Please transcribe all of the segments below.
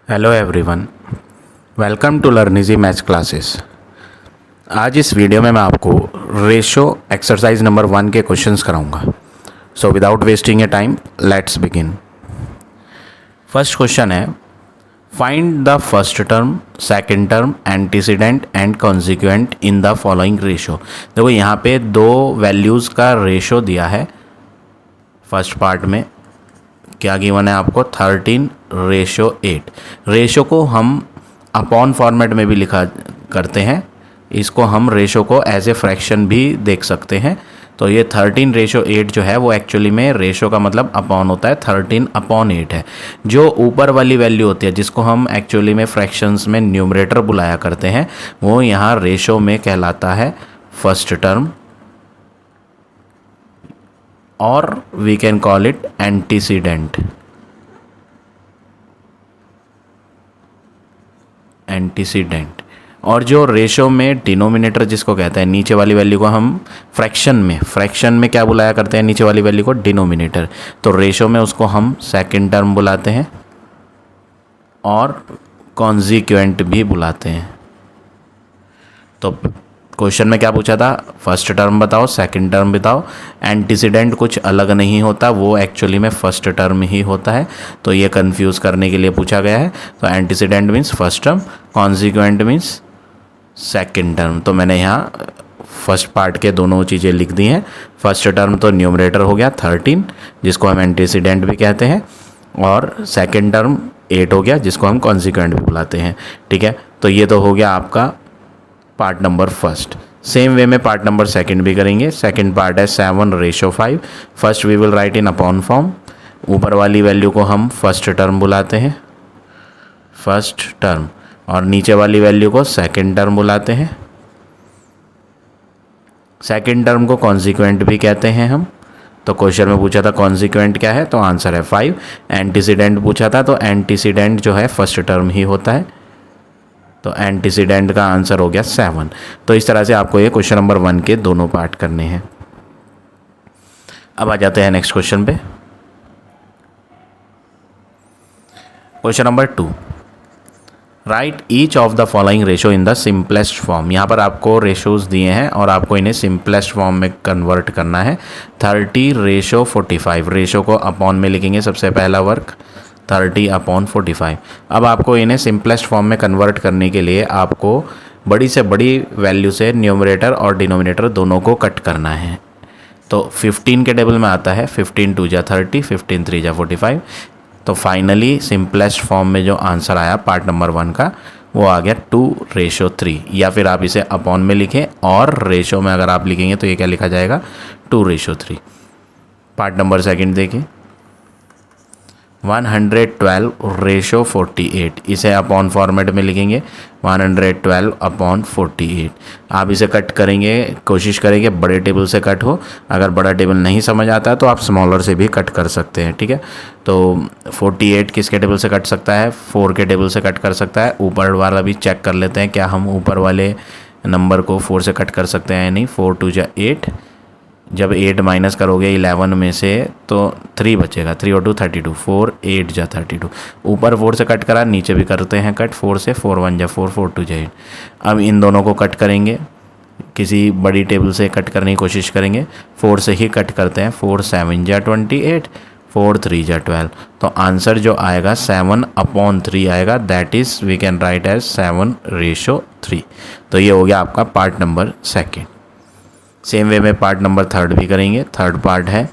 Hello everyone, welcome to लर्निजी maths classes. आज इस वीडियो में मैं आपको रेशो एक्सरसाइज नंबर 1 के क्वेश्चंस कराऊंगा। So without wasting a time let's begin. First question है, find the first term, second term, antecedent and consequent in the following ratio. देखो यहाँ पे दो वैल्यूज़ का रेशो दिया है। फर्स्ट पार्ट में क्या गिवन है आपको, 13:8। रेशो को हम अपॉन फॉर्मेट में भी लिखा करते हैं, इसको हम रेशो को एज ए फ्रैक्शन भी देख सकते हैं। तो ये 13:8 जो है वो एक्चुअली में रेशो का मतलब अपॉन होता है, 13/8 है। जो ऊपर वाली वैल्यू होती है जिसको हम एक्चुअली में फ्रैक्शंस में न्यूमरेटर बुलाया करते हैं, वो यहाँ रेशो में कहलाता है फर्स्ट टर्म, और we can call it antecedent. और जो रेशो में डिनोमिनेटर जिसको कहते हैं, नीचे वाली वैल्यू को हम फ्रैक्शन में क्या बुलाया करते हैं, नीचे वाली वैल्यू को डिनोमिनेटर। तो रेशो में उसको हम सेकंड टर्म बुलाते हैं और कॉन्सिक्वेंट भी बुलाते हैं। तो क्वेश्चन में क्या पूछा था, फर्स्ट टर्म बताओ, सेकंड टर्म बताओ। एंटीसीडेंट कुछ अलग नहीं होता, वो एक्चुअली में फर्स्ट टर्म ही होता है। तो ये कंफ्यूज करने के लिए पूछा गया है। तो antecedent means first term, consequent means second term. तो मैंने यहाँ फर्स्ट पार्ट के दोनों चीज़ें लिख दी हैं। फर्स्ट टर्म तो न्यूमरेटर हो गया 13, जिसको हम एंटीसीडेंट भी कहते हैं, और सेकंड टर्म 8 हो गया, जिसको हम कॉन्सिक्वेंट भी बुलाते हैं। ठीक है, तो ये तो हो गया आपका part number first. Same way में पार्ट नंबर सेकंड भी करेंगे। सेकंड पार्ट है 7:5। First we will write in upon form. ऊपर वाली वैल्यू को हम फर्स्ट टर्म बुलाते हैं, फर्स्ट टर्म, और नीचे वाली वैल्यू को सेकंड टर्म बुलाते हैं। सेकंड टर्म को कॉन्सिक्वेंट भी कहते हैं हम। तो क्वेश्चन में पूछा था कॉन्सिक्वेंट क्या है, तो आंसर है 5। एंटीसीडेंट पूछा था, तो एंटीसीडेंट जो है फर्स्ट टर्म ही होता है। तो एंटीसीडेंट का आंसर हो गया 7। तो इस तरह से आपको ये क्वेश्चन नंबर 1 के दोनों पार्ट करने हैं। अब आ जाते हैं नेक्स्ट क्वेश्चन पे। Question number 2, right each of the following ratio in the simplest form. यहाँ पर आपको रेशोज दिए हैं और आपको इन्हें सिंपलेस्ट फॉर्म में कन्वर्ट करना है। 30:45। रेशो को अपॉन में लिखेंगे, सबसे पहला वर्क 30/45। अब आपको इन्हें सिंपलेस्ट फॉर्म में कन्वर्ट करने के लिए आपको बड़ी से बड़ी वैल्यू से न्यूमरेटर और डिनोमिनेटर दोनों को कट करना है। तो 15 के टेबल में आता है 15 2 जा 30, 15 3 जा 45। तो फाइनली सिंपलेस्ट फॉर्म में जो आंसर आया पार्ट नंबर 1 का, वो आ गया 2:3। या फिर आप इसे अपॉन में लिखें, और रेशो में अगर आप लिखेंगे तो ये क्या लिखा जाएगा, 2:3। पार्ट नंबर सेकंड देखिए, 112:48। इसे अपॉन फॉर्मेट में लिखेंगे 112/48। आप इसे कट करेंगे, कोशिश करेंगे बड़े टेबल से कट हो। अगर बड़ा टेबल नहीं समझ आता है तो आप स्मॉलर से भी कट कर सकते हैं। ठीक है, तो 48 किसके टेबल से कट सकता है, 4 के टेबल से कट कर सकता है। ऊपर वाला भी चेक कर लेते हैं, क्या हम ऊपर वाले नंबर को 4 से कट कर सकते हैं या नहीं। 4 2 जा 8, जब 8 माइनस करोगे 11 में से तो 3 बचेगा, 3 और 2 32, 4 8 जा 32। ऊपर 4 से कट करा, नीचे भी करते हैं कट 4 से, 4 1 जा 4, 4 2 जा 8। अब इन दोनों को कट करेंगे, किसी बड़ी टेबल से कट करने की कोशिश करेंगे। 4 से ही कट करते हैं, 4 7 जा 28, 4 3 जा 12। तो आंसर जो आएगा 7/3 आएगा, that is we can write as 7:3। तो ये हो गया आपका part number second. Same way में पार्ट नंबर थर्ड भी करेंगे। थर्ड पार्ट है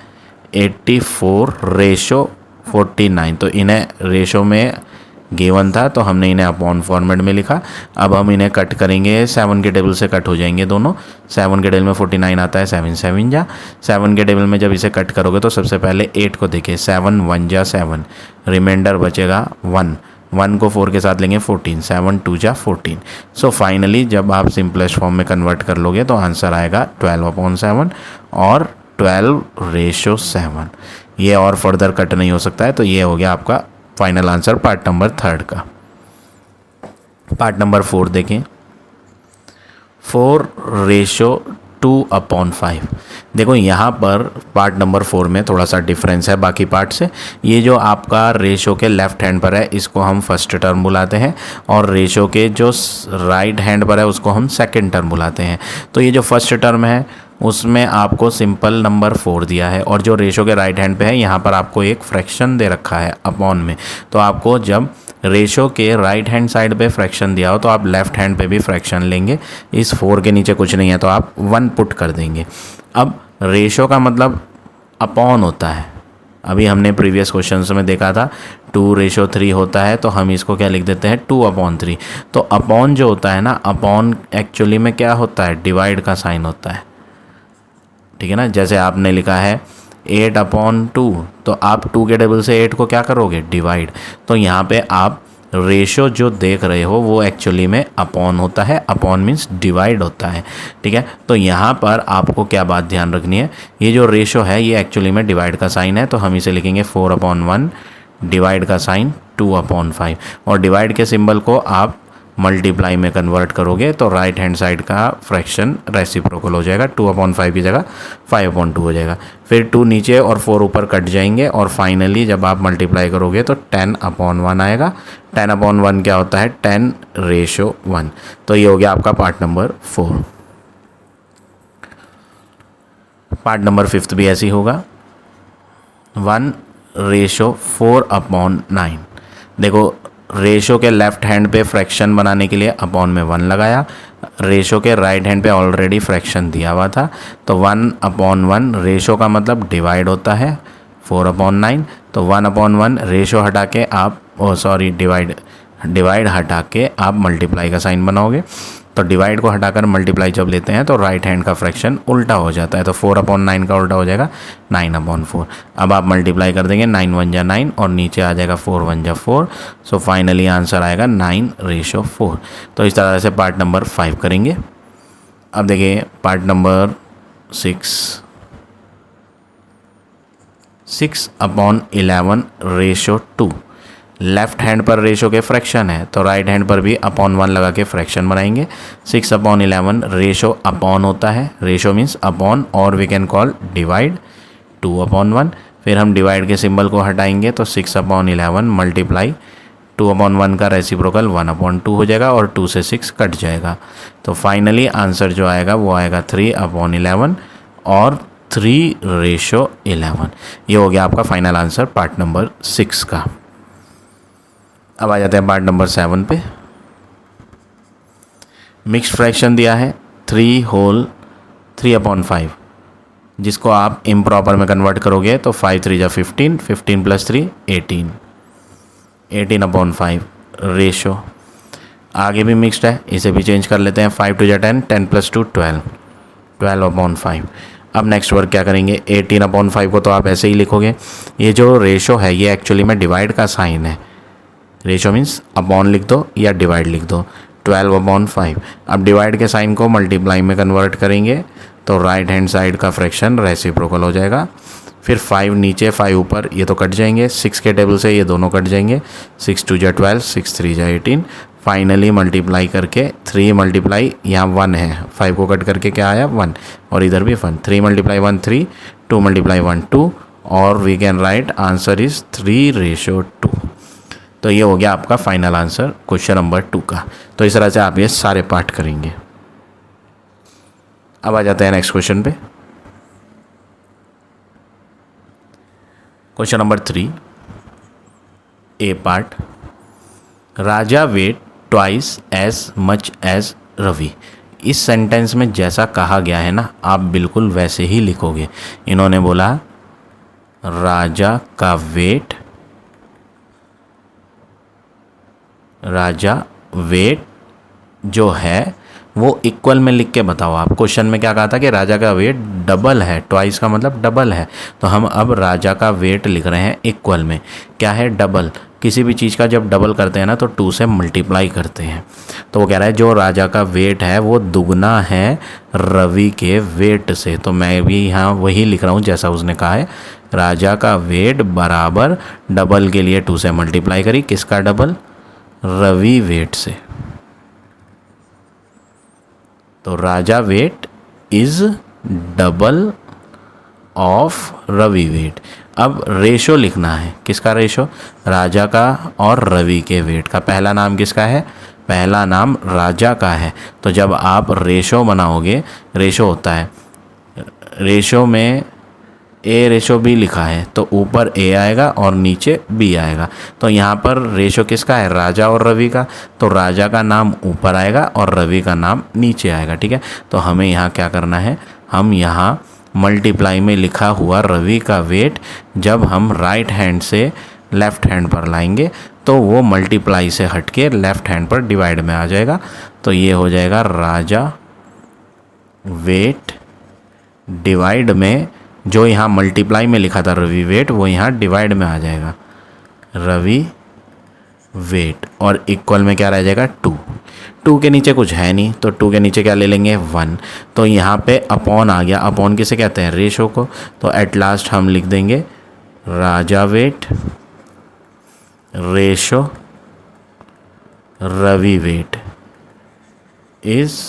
84:49। तो इन्हें रेशो में गिवन था, तो हमने इन्हें अपॉन फॉर्मेट में लिखा। अब हम इन्हें कट करेंगे, 7 के टेबल से कट हो जाएंगे दोनों। 7 के टेबल में 49 आता है, 7 7 जा। 7 के टेबल में जब इसे कट करोगे तो सबसे पहले 8 को देखिए, 7 1 जा 7, रिमाइंडर बचेगा 1 को 4 के साथ लेंगे 14, 7 2 जा 14। सो फाइनली जब आप सिंपलेस्ट फॉर्म में कन्वर्ट कर लोगे तो आंसर आएगा 12/7 और 12:7। ये और फर्दर कट नहीं हो सकता है। तो ये हो गया आपका final answer part number third का। पार्ट नंबर 4 देखें, 4:2 2/5। देखो यहाँ पर पार्ट नंबर 4 में थोड़ा सा डिफरेंस है बाकी पार्ट से। ये जो आपका रेशो के लेफ्ट हैंड पर है इसको हम फर्स्ट टर्म बुलाते हैं, और रेशो के जो राइट हैंड पर है उसको हम सेकंड टर्म बुलाते हैं। तो ये जो फर्स्ट टर्म है उसमें आपको सिंपल नंबर 4 दिया है, और जो रेशो के राइट हैंड पे है यहाँ पर आपको एक फ्रैक्शन दे रखा है अपॉन में। तो आपको जब रेशो के राइट हैंड साइड पे फ्रैक्शन दिया हो तो आप लेफ्ट हैंड पे भी फ्रैक्शन लेंगे। इस 4 के नीचे कुछ नहीं है तो आप 1 पुट कर देंगे। अब रेशो का मतलब अपॉन होता है। अभी हमने प्रीवियस क्वेश्चन में देखा था 2:3 होता है, तो हम इसको क्या लिख देते हैं 2/3। तो अपॉन जो होता है ना, अपॉन एक्चुअली में क्या होता है, डिवाइड का साइन होता है, ठीक है ना। जैसे आपने लिखा है 8/2, तो आप 2 के टेबल से 8 को क्या करोगे, डिवाइड। तो यहाँ पे आप रेशो जो देख रहे हो वो एक्चुअली में अपॉन होता है, अपॉन मीन्स डिवाइड होता है, ठीक है। तो यहाँ पर आपको क्या बात ध्यान रखनी है, ये जो रेशो है ये एक्चुअली में डिवाइड का साइन है, तो हम इसे लिखेंगे 4/1, डिवाइड का साइन 2/5, और डिवाइड के सिंबल को आप मल्टीप्लाई में कन्वर्ट करोगे तो राइट हैंड साइड का फ्रैक्शन रेसिप्रोकल हो जाएगा, 2/5 की जगह 5/2 हो जाएगा। फिर 2 नीचे और 4 ऊपर कट जाएंगे, और फाइनली जब आप मल्टीप्लाई करोगे तो 10/1 आएगा। 10/1 क्या होता है, 10:1। तो ये हो गया आपका पार्ट नंबर 4। पार्ट नंबर 5 भी ऐसी होगा, 1:4/9। देखो रेशो के लेफ्ट हैंड पे फ्रैक्शन बनाने के लिए अपॉन में 1 लगाया, रेशो के राइट हैंड पे ऑलरेडी फ्रैक्शन दिया हुआ था, तो 1/1 रेशो का मतलब डिवाइड होता है 4/9। तो 1/1 रेशो हटा के आप डिवाइड हटा के आप मल्टीप्लाई का साइन बनाओगे। तो डिवाइड को हटाकर मल्टीप्लाई जब लेते हैं तो राइट हैंड का फ्रैक्शन उल्टा हो जाता है, तो 4/9 का उल्टा हो जाएगा 9/4। अब आप मल्टीप्लाई कर देंगे, 9 1 जा 9 और नीचे आ जाएगा 4 1 जा 4। सो फाइनली आंसर आएगा 9:4। तो इस तरह से पार्ट नंबर 5 करेंगे। अब देखिए पार्ट नंबर 6/11:2। लेफ्ट हैंड पर रेशो के फ्रैक्शन है तो राइट हैंड पर भी अपॉन 1 लगा के फ्रैक्शन बनाएंगे। 6/11 रेशो अपॉन होता है, रेशो मीन्स अपॉन, और वी कैन कॉल डिवाइड 2/1। फिर हम डिवाइड के सिंबल को हटाएंगे तो 6/11 मल्टीप्लाई 2/1 का रेसिप्रोकल 1/2 हो जाएगा, और 2 से 6 कट जाएगा। तो फाइनली आंसर जो आएगा वो आएगा 3/11 और 3:11। ये हो गया आपका फाइनल आंसर पार्ट नंबर 6 का। अब आ जाते हैं पार्ट नंबर 7 पे। मिक्स्ड फ्रैक्शन दिया है 3/5, जिसको आप इम्प्रॉपर में कन्वर्ट करोगे तो 5 3 जा 15, 15 + 3 18, 18/5 रेशो। आगे भी मिक्स्ड है, इसे भी चेंज कर लेते हैं, 5 2 जा 10, 10 + 2 12, 12/5। अब नेक्स्ट वर्क क्या करेंगे, 18/5 को तो आप ऐसे ही लिखोगे। ये जो रेशो है ये एक्चुअली में डिवाइड का साइन है, रेशो मीन्स अपॉन लिख दो या डिवाइड लिख दो, 12/5। अब डिवाइड के साइन को मल्टीप्लाई में कन्वर्ट करेंगे तो राइट हैंड साइड का फ्रैक्शन रेसिप्रोकल हो जाएगा। फिर 5 नीचे 5 ऊपर, ये तो कट जाएंगे, 6 के टेबल से ये दोनों कट जाएंगे, 6 2 जा 12, 6 3 जा 18। फाइनली मल्टीप्लाई करके 3 मल्टीप्लाई यहाँ 1 है, 5 को कट करके क्या आया 1, और इधर भी 1, 3 × 1 3, 2 × 1 2, और we can write answer is 3:2। तो ये हो गया आपका फाइनल आंसर क्वेश्चन नंबर 2 का। तो इस तरह से आप ये सारे पार्ट करेंगे। अब आ जाते हैं नेक्स्ट क्वेश्चन पे। Question number 3 A part, Raja weight twice as much as Ravi. इस सेंटेंस में जैसा कहा गया है ना आप बिल्कुल वैसे ही लिखोगे। इन्होंने बोला राजा का वेट जो है वो इक्वल में लिख के बताओ। आप क्वेश्चन में क्या कहा था कि राजा का वेट डबल है, ट्वाइस का मतलब डबल है, तो हम अब राजा का वेट लिख रहे हैं इक्वल में। क्या है डबल, किसी भी चीज़ का जब डबल करते हैं ना तो 2 से मल्टीप्लाई करते हैं। तो वो कह रहा है जो राजा का वेट है वो दुगना है रवि के वेट से। तो मैं भी यहाँ वही लिख रहा हूँ जैसा उसने कहा है, राजा का वेट बराबर डबल के लिए 2 से मल्टीप्लाई करी, किसका डबल, रवि वेट से। तो Raja weight is double of Ravi weight. अब रेशो लिखना है, किसका रेशो? राजा का और रवि के वेट का। पहला नाम किसका है? पहला नाम राजा का है। तो जब आप रेशो बनाओगे, रेशो होता है, रेशो में ए रेशो बी लिखा है तो ऊपर ए आएगा और नीचे बी आएगा। तो यहाँ पर रेशो किसका है? राजा और रवि का। तो राजा का नाम ऊपर आएगा और रवि का नाम नीचे आएगा। ठीक है, तो हमें यहाँ क्या करना है, हम यहाँ मल्टीप्लाई में लिखा हुआ रवि का वेट जब हम राइट हैंड से लेफ़्ट हैंड पर लाएंगे तो वो मल्टीप्लाई से हट के लेफ़्ट हैंड पर डिवाइड में आ जाएगा। तो ये हो जाएगा राजा वेट डिवाइड में, जो यहाँ मल्टीप्लाई में लिखा था रवि वेट वो यहाँ डिवाइड में आ जाएगा, रवि वेट, और इक्वल में क्या रह जाएगा? 2 के नीचे कुछ है नहीं तो 2 के नीचे क्या ले लेंगे? 1। तो यहाँ पे अपॉन आ गया। अपॉन किसे कहते हैं? रेशो को। तो एट लास्ट हम लिख देंगे Raja weight ratio Ravi weight is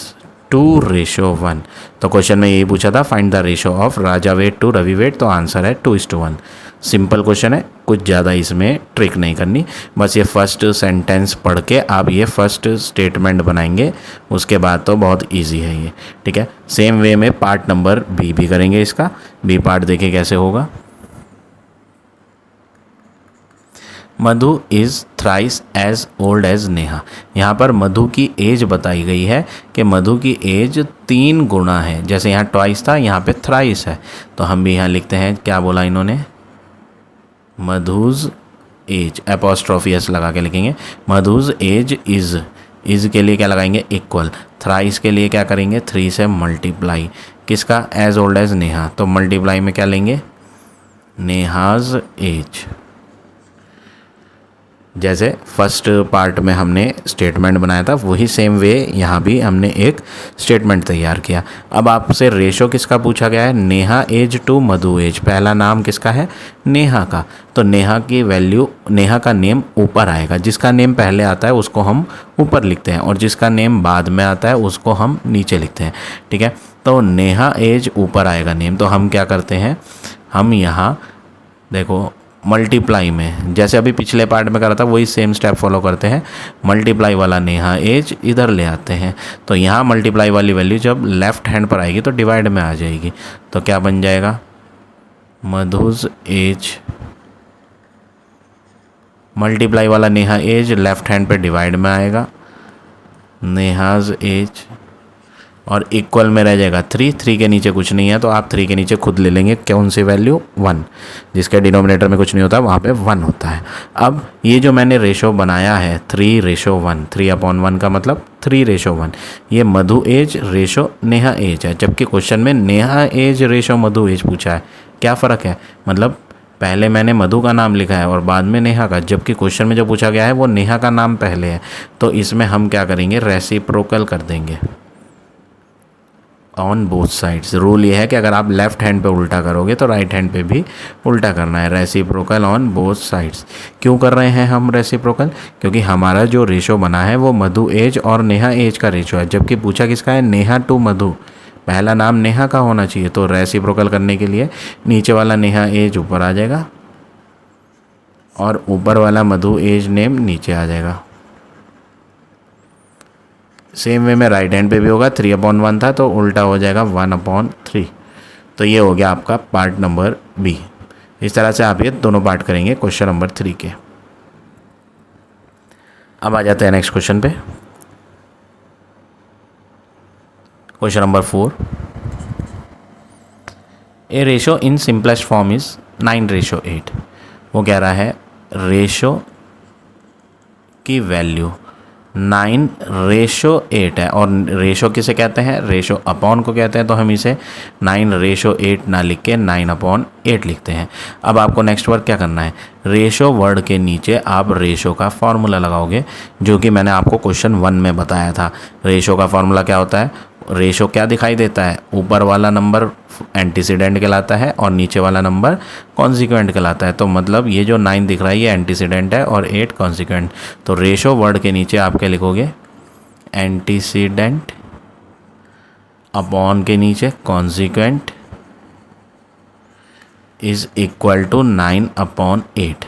2:1। तो क्वेश्चन में यही पूछा था, find the ratio of Raja weight to Ravi weight. तो आंसर है 2:1। सिंपल क्वेश्चन है, कुछ ज़्यादा इसमें ट्रिक नहीं करनी। बस ये फर्स्ट सेंटेंस पढ़ के आप ये फर्स्ट स्टेटमेंट बनाएंगे, उसके बाद तो बहुत इजी है ये। ठीक है, सेम वे में पार्ट नंबर बी भी करेंगे। इसका बी पार्ट देखिए कैसे होगा। Madhu is thrice as old as Neha. यहाँ पर मधु की एज बताई गई है कि मधु की एज 3 गुना है। जैसे यहाँ ट्वाइस था, यहाँ पे थ्राइस है। तो हम भी यहाँ लिखते हैं, क्या बोला इन्होंने? मधुज एज, एपोस्ट्रोफी एस लगा के लिखेंगे। मधुज एज इज़ के लिए क्या लगाएंगे? इक्वल। थ्राइस के लिए क्या करेंगे? 3 से मल्टीप्लाई। किसका? Age old as Neha. तो मल्टीप्लाई में क्या लेंगे? नेहाज एज। जैसे फर्स्ट पार्ट में हमने स्टेटमेंट बनाया था, वही सेम वे यहाँ भी हमने एक स्टेटमेंट तैयार किया। अब आपसे रेशो किसका पूछा गया है? Neha age to Madhu age. पहला नाम किसका है? नेहा का। तो नेहा की वैल्यू, नेहा का नेम ऊपर आएगा। जिसका नेम पहले आता है उसको हम ऊपर लिखते हैं और जिसका नेम बाद में आता है उसको हम नीचे लिखते हैं। ठीक है, तो नेहा एज ऊपर आएगा नेम। तो हम क्या करते हैं, हम यहाँ देखो मल्टीप्लाई में, जैसे अभी पिछले पार्ट में करा था वही सेम स्टेप फॉलो करते हैं। मल्टीप्लाई वाला नेहा एज इधर ले आते हैं। तो यहाँ मल्टीप्लाई वाली वैल्यू जब लेफ़्ट हैंड पर आएगी तो डिवाइड में आ जाएगी। तो क्या बन जाएगा? मधुज एज, मल्टीप्लाई वाला नेहा एज लेफ़्ट हैंड पे डिवाइड में आएगा, नेहाज एज, और इक्वल में रह जाएगा 3 के नीचे कुछ नहीं है तो आप 3 के नीचे खुद ले लेंगे कौन सी वैल्यू? 1। जिसके डिनोमिनेटर में कुछ नहीं होता वहाँ पे 1 होता है। अब ये जो मैंने रेशो बनाया है 3:1, 3/1 का मतलब 3:1, ये मधु एज रेशो नेहा एज है। जबकि क्वेश्चन में नेहा एज रेशो मधु एज पूछा है। क्या फ़र्क है? मतलब पहले मैंने मधु का नाम लिखा है और बाद में नेहा का, जबकि क्वेश्चन में जो पूछा गया है वो नेहा का नाम पहले है। तो इसमें हम क्या करेंगे? रेसिप्रोकल कर देंगे ऑन बोथ साइड्स। रूल ये है कि अगर आप लेफ़्ट हैंड पे उल्टा करोगे तो राइट हैंड पे भी उल्टा करना है। Reciprocal on both sides. क्यों कर रहे हैं हम रेसिप्रोकल? क्योंकि हमारा जो रेशो बना है वो मधु एज और नेहा एज का रेशो है, जबकि पूछा किसका है? नेहा टू मधु। पहला नाम नेहा का होना चाहिए। तो रेसिप्रोकल करने के लिए नीचे वाला नेहा एज ऊपर आ जाएगा और ऊपर वाला मधु एज नेम नीचे आ जाएगा। सेम वे में राइट हैंड पे भी होगा। 3/1 था तो उल्टा हो जाएगा 1/3। तो ये हो गया आपका पार्ट नंबर बी। इस तरह से आप ये दोनों पार्ट करेंगे क्वेश्चन नंबर 3 के। अब आ जाते हैं नेक्स्ट क्वेश्चन पे, question number 4। A ratio in simplest form is 9:8। वो कह रहा है रेशो की वैल्यू 9:8 है। और रेशो किसे कहते हैं? रेशो अपॉन को कहते हैं। तो हम इसे 9:8 ना लिख के 9/8 लिखते हैं। अब आपको नेक्स्ट वर्क क्या करना है? रेशो वर्ड के नीचे आप रेशो का फॉर्मूला लगाओगे, जो कि मैंने आपको क्वेश्चन 1 में बताया था। रेशो का फॉर्मूला क्या होता है? रेशो क्या दिखाई देता है? ऊपर वाला नंबर एंटीसीडेंट कहलाता है और नीचे वाला नंबर कॉन्सिक्वेंट कहलाता है। तो मतलब ये जो 9 दिख रहा है ये एंटीसीडेंट है और 8 कॉन्सिक्वेंट। तो रेशो वर्ड के नीचे आप क्या लिखोगे? एंटीसीडेंट अपॉन के नीचे consequent is equal to 9/8।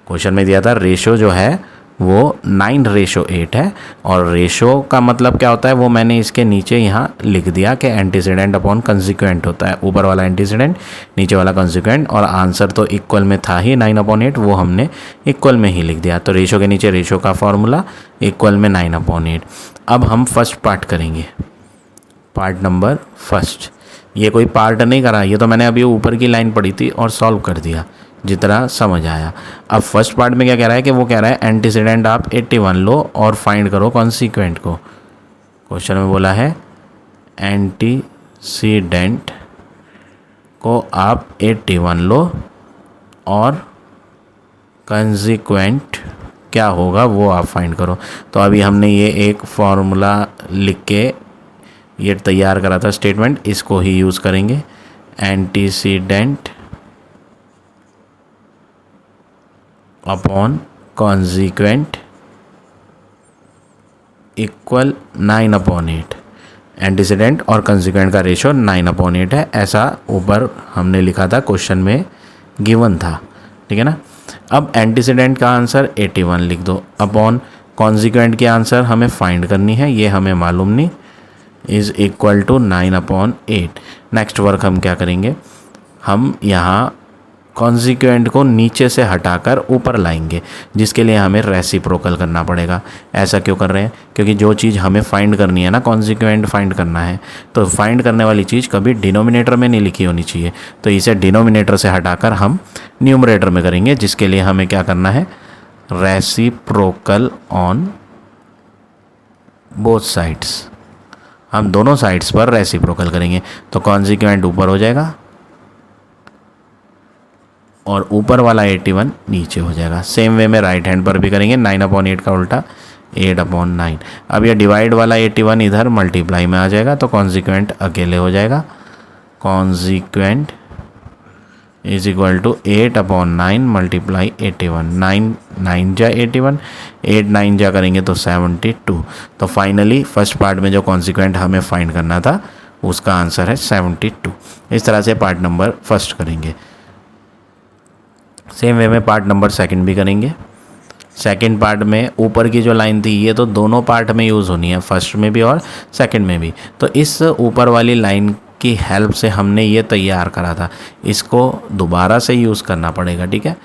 Question में दिया था रेशो जो है वो 9:8 है, और रेशो का मतलब क्या होता है वो मैंने इसके नीचे यहाँ लिख दिया कि एंटीसीडेंट अपॉन कंसिक्वेंट होता है, ऊपर वाला एंटीसीडेंट नीचे वाला कंसिक्वेंट, और आंसर तो इक्वल में था ही 9/8, वो हमने इक्वल में ही लिख दिया। तो रेशो के नीचे रेशो का फॉर्मूला इक्वल में 9/8। अब हम फर्स्ट पार्ट करेंगे, पार्ट नंबर फर्स्ट। ये कोई पार्ट नहीं करा, ये तो मैंने अभी ऊपर की लाइन पढ़ी थी और सॉल्व कर दिया जितना समझ आया। अब फर्स्ट पार्ट में क्या कह रहा है कि वो कह रहा है एंटीसीडेंट आप 81 लो और फाइंड करो कॉन्सिक्वेंट को। क्वेश्चन में बोला है एंटीसीडेंट को आप 81 लो और कंसिक्वेंट क्या होगा वो आप फाइंड करो। तो अभी हमने ये एक फॉर्मूला लिख के ये तैयार करा था स्टेटमेंट, इसको ही यूज़ करेंगे। Antecedent upon consequent equal 9/8। Antecedent और कंसिक्वेंट का रेशो 9/8 है, ऐसा ऊपर हमने लिखा था, क्वेश्चन में गिवन था, ठीक है ना। अब एंटीसीडेंट का आंसर 81 लिख दो, अपॉन कॉन्सिक्वेंट की आंसर हमें फाइंड करनी है, ये हमें मालूम नहीं, is equal to 9/8। Next work हम क्या करेंगे, हम यहाँ कॉन्सिक्वेंट को नीचे से हटाकर ऊपर लाएंगे, जिसके लिए हमें रेसिप्रोकल करना पड़ेगा। ऐसा क्यों कर रहे हैं, क्योंकि जो चीज़ हमें फाइंड करनी है ना, कॉन्सिक्वेंट फाइंड करना है, तो फाइंड करने वाली चीज़ कभी डिनोमिनेटर में नहीं लिखी होनी चाहिए। तो इसे डिनोमिनेटर से हटाकर हम न्यूमरेटर में करेंगे, जिसके लिए हमें क्या करना है, रेसिप्रोकल ऑन बोथ साइड्स। हम दोनों साइड्स पर रेसिप्रोकल करेंगे, तो कॉन्सिक्वेंट ऊपर हो जाएगा और ऊपर वाला 81 नीचे हो जाएगा। सेम वे में राइट हैंड पर भी करेंगे, 9/8 का उल्टा 8/9। अब ये डिवाइड वाला 81 इधर मल्टीप्लाई में आ जाएगा, तो कॉन्सिक्वेंट अकेले हो जाएगा। Consequent is equal to 8/9 multiply 81। 9 9 जा 81, 8 9 जा करेंगे तो 72। तो फाइनली फर्स्ट पार्ट में जो कॉन्सिक्वेंट हमें फाइंड करना था उसका आंसर है 72। इस तरह से पार्ट नंबर फर्स्ट करेंगे। सेम वे में पार्ट नंबर सेकंड भी करेंगे। सेकंड पार्ट में ऊपर की जो लाइन थी ये तो दोनों पार्ट में यूज़ होनी है, फर्स्ट में भी और सेकंड में भी। तो इस ऊपर वाली लाइन की हेल्प से हमने ये तैयार करा था, इसको दोबारा से यूज़ करना पड़ेगा, ठीक है।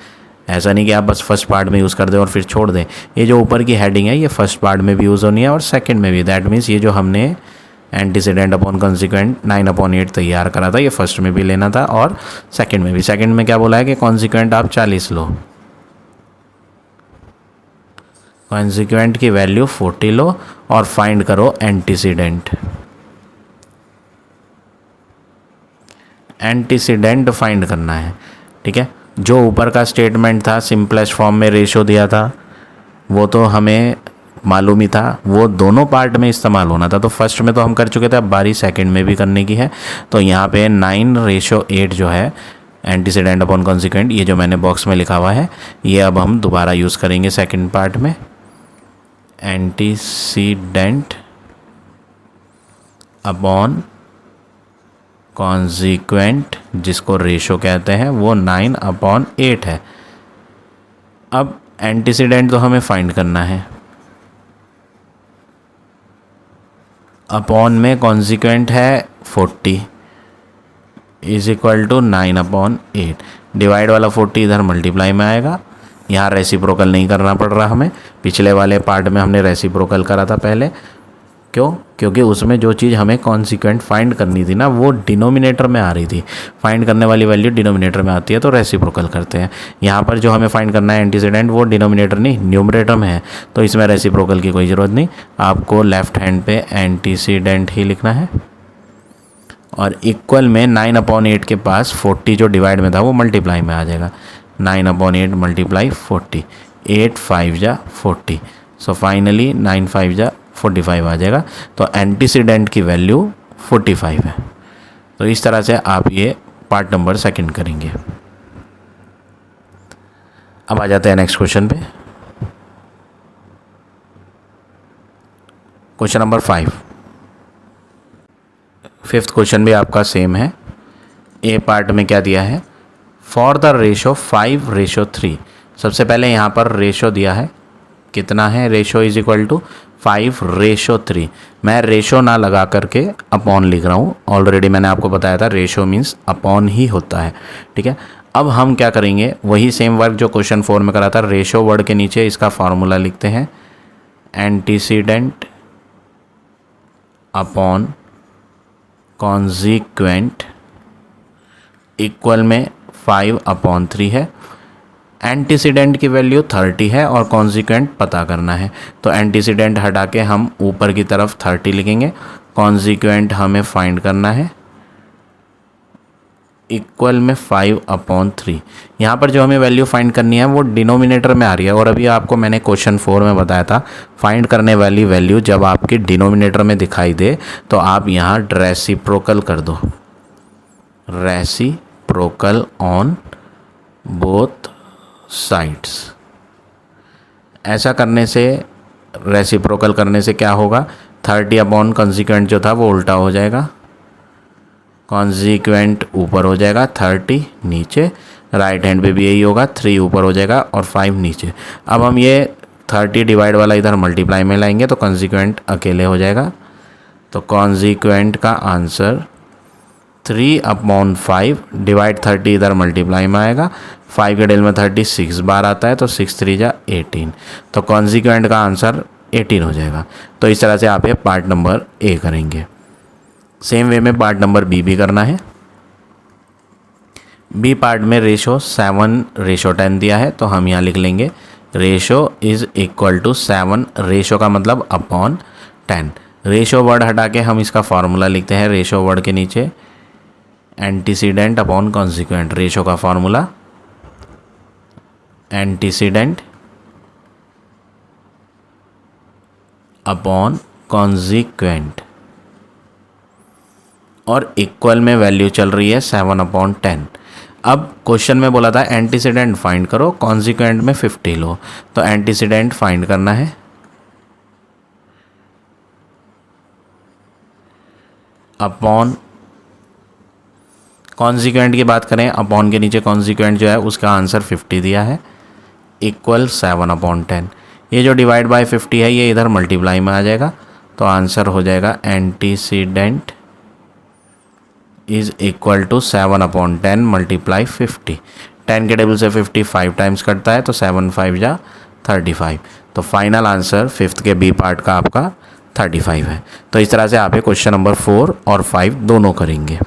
ऐसा नहीं कि आप बस फर्स्ट पार्ट में यूज़ कर दें और फिर छोड़ दें। ये जो ऊपर की हेडिंग है ये फर्स्ट पार्ट में भी यूज़ होनी है और सेकेंड में भी। दैट मीन्स ये जो हमने एंटीसीडेंट अपॉन कंसिक्वेंट 9/8 तैयार करा था, ये फर्स्ट में भी लेना था और सेकंड में भी। सेकंड में क्या बोला है कि कॉन्सिक्वेंट आप 40 लो, कॉन्सिक्वेंट की वैल्यू 40 लो और फाइंड करो एंटीसीडेंट। एंटीसीडेंट फाइंड करना है, ठीक है। जो ऊपर का स्टेटमेंट था सिंपलेस्ट फॉर्म में रेशो दिया था वो तो हमें मालूम ही था, वो दोनों पार्ट में इस्तेमाल होना था। तो फर्स्ट में तो हम कर चुके थे, अब बारी सेकंड में भी करने की है। तो यहाँ पे 9:8 जो है एंटीसीडेंट अपॉन कॉन्सिक्वेंट, ये जो मैंने बॉक्स में लिखा हुआ है ये अब हम दोबारा यूज़ करेंगे सेकंड पार्ट में। एंटीसीडेंट अपॉन कॉन्सिक्वेंट जिसको रेशो कहते हैं वो 9/8 है। अब एंटीसीडेंट तो हमें फाइंड करना है, अपॉन में कॉन्सिक्वेंट है 40 इज इक्वल टू 9/8। डिवाइड वाला 40 इधर मल्टीप्लाई में आएगा, यहाँ रेसिप्रोकल नहीं करना पड़ रहा हमें। पिछले वाले पार्ट में हमने रेसिप्रोकल करा था पहले, क्यों, क्योंकि उसमें जो चीज़ हमें कॉन्सिक्वेंट फाइंड करनी थी ना वो डिनोमिनेटर में आ रही थी। फाइंड करने वाली वैल्यू डिनोमिनेटर में आती है तो रेसिप्रोकल करते हैं। यहाँ पर जो हमें फाइंड करना है एंटीसीडेंट वो डिनोमिनेटर नहीं न्यूमरेटर में है, तो इसमें रेसिप्रोकल की कोई ज़रूरत नहीं। आपको लेफ्ट हैंड पे एंटीसीडेंट ही लिखना है और इक्वल में 9/8 के पास 40 जो डिवाइड में था वो मल्टीप्लाई में आ जाएगा। 9/8 मल्टीप्लाई 40, 8 5 जा 40, सो फाइनली 9 5 जा 45 आ जाएगा। तो एंटीसीडेंट की वैल्यू 45 है। तो इस तरह से आप ये पार्ट नंबर सेकंड करेंगे। अब आ जाते हैं नेक्स्ट क्वेश्चन पे। क्वेश्चन नंबर 5, फिफ्थ क्वेश्चन भी आपका सेम है। ए पार्ट में क्या दिया है, फॉर द रेशो 5:3। सबसे पहले यहाँ पर रेशो दिया है, कितना है, रेशो इज इक्वल टू 5:3। मैं रेशो ना लगा करके अपॉन लिख रहा हूँ, ऑलरेडी मैंने आपको बताया था रेशो मीन्स अपॉन ही होता है, ठीक है। अब हम क्या करेंगे, वही सेम वर्क जो क्वेश्चन 4 में करा था, रेशो वर्ड के नीचे इसका फॉर्मूला लिखते हैं, एंटीसीडेंट अपॉन कॉन्जिक्वेंट इक्वल में 5/3 है। एंटीसीडेंट की वैल्यू 30 है और कॉन्जिक्वेंट पता करना है, तो एंटीसीडेंट हटा के हम ऊपर की तरफ 30 लिखेंगे, कॉन्जिक्वेंट हमें फाइंड करना है, इक्वल में 5/3। यहाँ पर जो हमें वैल्यू फाइंड करनी है वो डिनोमिनेटर में आ रही है, और अभी आपको मैंने क्वेश्चन 4 में बताया था फाइंड करने वाली वैल्यू जब आपकी डिनोमिनेटर में दिखाई दे तो आप यहाँ रेसिप्रोकल कर दो, रेसिप्रोकल ऑन बोथ साइड्स। ऐसा करने से, रेसिप्रोकल करने से क्या होगा, 30 अपॉन कॉन्जिक्वेंट जो था वो उल्टा हो जाएगा, कॉन्जिक्वेंट ऊपर हो जाएगा, 30 नीचे, राइट हैंड पे भी यही होगा, 3 ऊपर हो जाएगा और 5 नीचे। अब हम ये 30 डिवाइड वाला इधर मल्टीप्लाई में लाएंगे तो कॉन्जिक्वेंट अकेले हो जाएगा, तो कॉन्जिक्वेंट का आंसर 3/5 डिवाइड 30 इधर मल्टीप्लाई में आएगा, 5 के डेल में 36 बार आता है तो 6 3 जा 18, तो कॉन्जिक्वेंट का आंसर 18 हो जाएगा। तो इस तरह से आप ये पार्ट नंबर ए करेंगे। सेम वे में पार्ट नंबर बी भी करना है। बी पार्ट में रेशो 7:10 दिया है, तो हम यहाँ लिख लेंगे ratio is equal to 7, ratio का मतलब अपॉन 10। रेशो वर्ड हटा के हम इसका फॉर्मूला लिखते हैं, रेशो वर्ड के नीचे एंटीसीडेंट अपॉन कॉन्जिक्वेंट, रेशो का फॉर्मूला एंटीसीडेंट अपॉन कॉन्जिक्वेंट, और इक्वल में वैल्यू चल रही है 7/10। अब क्वेश्चन में बोला था एंटीसीडेंट फाइंड करो, कॉन्जिक्वेंट में 50 लो, तो एंटीसीडेंट फाइंड करना है, अपॉन कॉन्जिक्वेंट की बात करें, अपॉन के नीचे कॉन्जिक्वेंट जो है उसका आंसर 50 दिया है, इक्वल 7/10। ये जो डिवाइड बाय 50 है ये इधर मल्टीप्लाई में आ जाएगा, तो आंसर हो जाएगा antecedent is equal to 7/10 multiply 50। 10 के टेबल से 50 5 टाइम्स कटता है, तो 7 5 जा 35, तो फाइनल आंसर फिफ्थ के बी पार्ट का आपका 35 है। तो इस तरह से आप ये क्वेश्चन नंबर 4 और 5 दोनों करेंगे।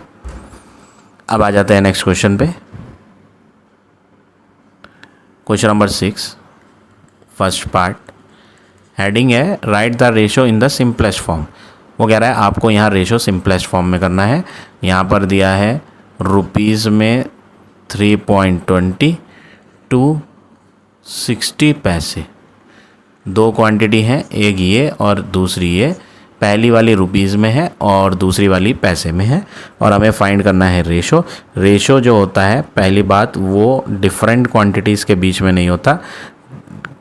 अब आ जाते हैं नेक्स्ट क्वेश्चन पे। Question number 6 first part, heading है write the ratio in the simplest form. वो कह रहा है आपको यहाँ रेशो सिंपलेस्ट फॉर्म में करना है। यहाँ पर दिया है रुपीज़ में 3.20 टू 60 पैसे, दो क्वांटिटी हैं, एक ये और दूसरी ये। पहली वाली रुपीज़ में है और दूसरी वाली पैसे में है, और हमें फाइंड करना है रेशो। रेशो जो होता है, पहली बात, वो डिफरेंट क्वांटिटीज़ के बीच में नहीं होता।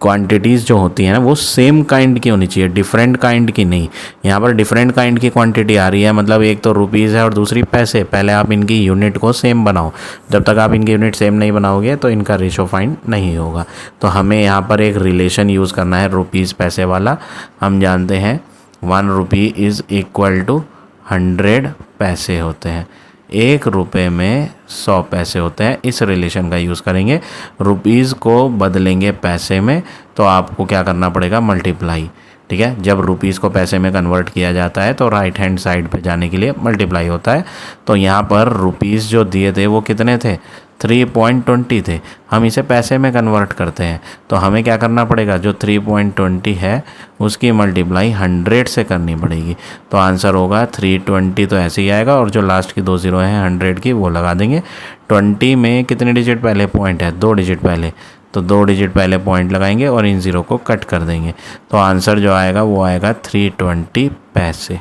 क्वांटिटीज़ जो होती हैं ना वो सेम काइंड की होनी चाहिए, डिफरेंट काइंड की नहीं। यहाँ पर डिफरेंट काइंड की क्वांटिटी आ रही है, मतलब एक तो रुपीज़ है और दूसरी पैसे। पहले आप इनकी यूनिट को सेम बनाओ, जब तक आप इनकी यूनिट सेम नहीं बनाओगे तो इनका रेशो फाइंड नहीं होगा। तो हमें यहाँ पर एक रिलेशन यूज़ करना है रुपीज़ पैसे वाला। हम जानते हैं 1 रुपी इज़ इक्वल टू 100 पैसे होते हैं, 1 रुपये में 100 पैसे होते हैं। इस रिलेशन का यूज़ करेंगे, रुपीज़ को बदलेंगे पैसे में, तो आपको क्या करना पड़ेगा, मल्टीप्लाई। ठीक है, जब रुपीज़ को पैसे में कन्वर्ट किया जाता है तो राइट हैंड साइड पे जाने के लिए मल्टीप्लाई होता है। तो यहाँ पर रुपीज़ जो दिए थे वो कितने थे, 3.20 थे। हम इसे पैसे में कन्वर्ट करते हैं, तो हमें क्या करना पड़ेगा, जो 3.20 है उसकी मल्टीप्लाई 100 से करनी पड़ेगी। तो आंसर होगा 320, तो ऐसे ही आएगा, और जो लास्ट की 2 ज़ीरो हैं 100 की वो लगा देंगे। 20 में कितने डिजिट पहले पॉइंट है, 2 डिजिट पहले, तो 2 डिजिट पहले पॉइंट लगाएंगे और इन ज़ीरो को कट कर देंगे। तो आंसर जो आएगा वो आएगा 320 पैसे।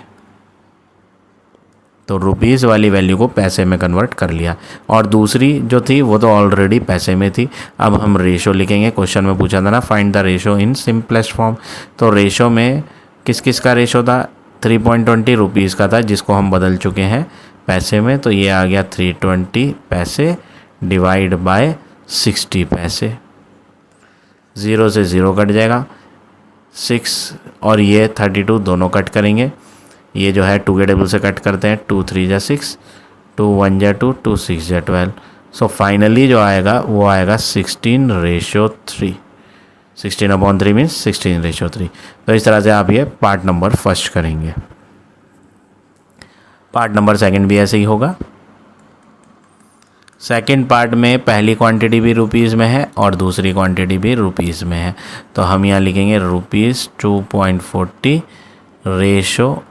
तो रुपीज़ वाली वैल्यू को पैसे में कन्वर्ट कर लिया, और दूसरी जो थी वो तो ऑलरेडी पैसे में थी। अब हम रेशो लिखेंगे। क्वेश्चन में पूछा था ना find the ratio in simplest form, तो रेशो में किस किस का रेशो था, 3.20 रुपीज़ का था जिसको हम बदल चुके हैं पैसे में, तो ये आ गया 320 पैसे डिवाइड बाय 60 पैसे। 0 से 0 कट जाएगा, 6 और ये 32 दोनों कट करेंगे। ये जो है 2 के टेबल से कट करते हैं, 2 3 जा 6, 2 1 जा 2, 2 6 जा 12। सो फाइनली जो आएगा वो आएगा 16:3। 16/3 मीन्स 16:3। तो इस तरह से आप ये पार्ट नंबर फर्स्ट करेंगे। पार्ट नंबर सेकंड भी ऐसे ही होगा। सेकंड पार्ट में पहली क्वांटिटी भी रुपीज़ में है और दूसरी क्वांटिटी भी रुपीज़ में है, तो हम यहाँ लिखेंगे ₹2.40 रेशो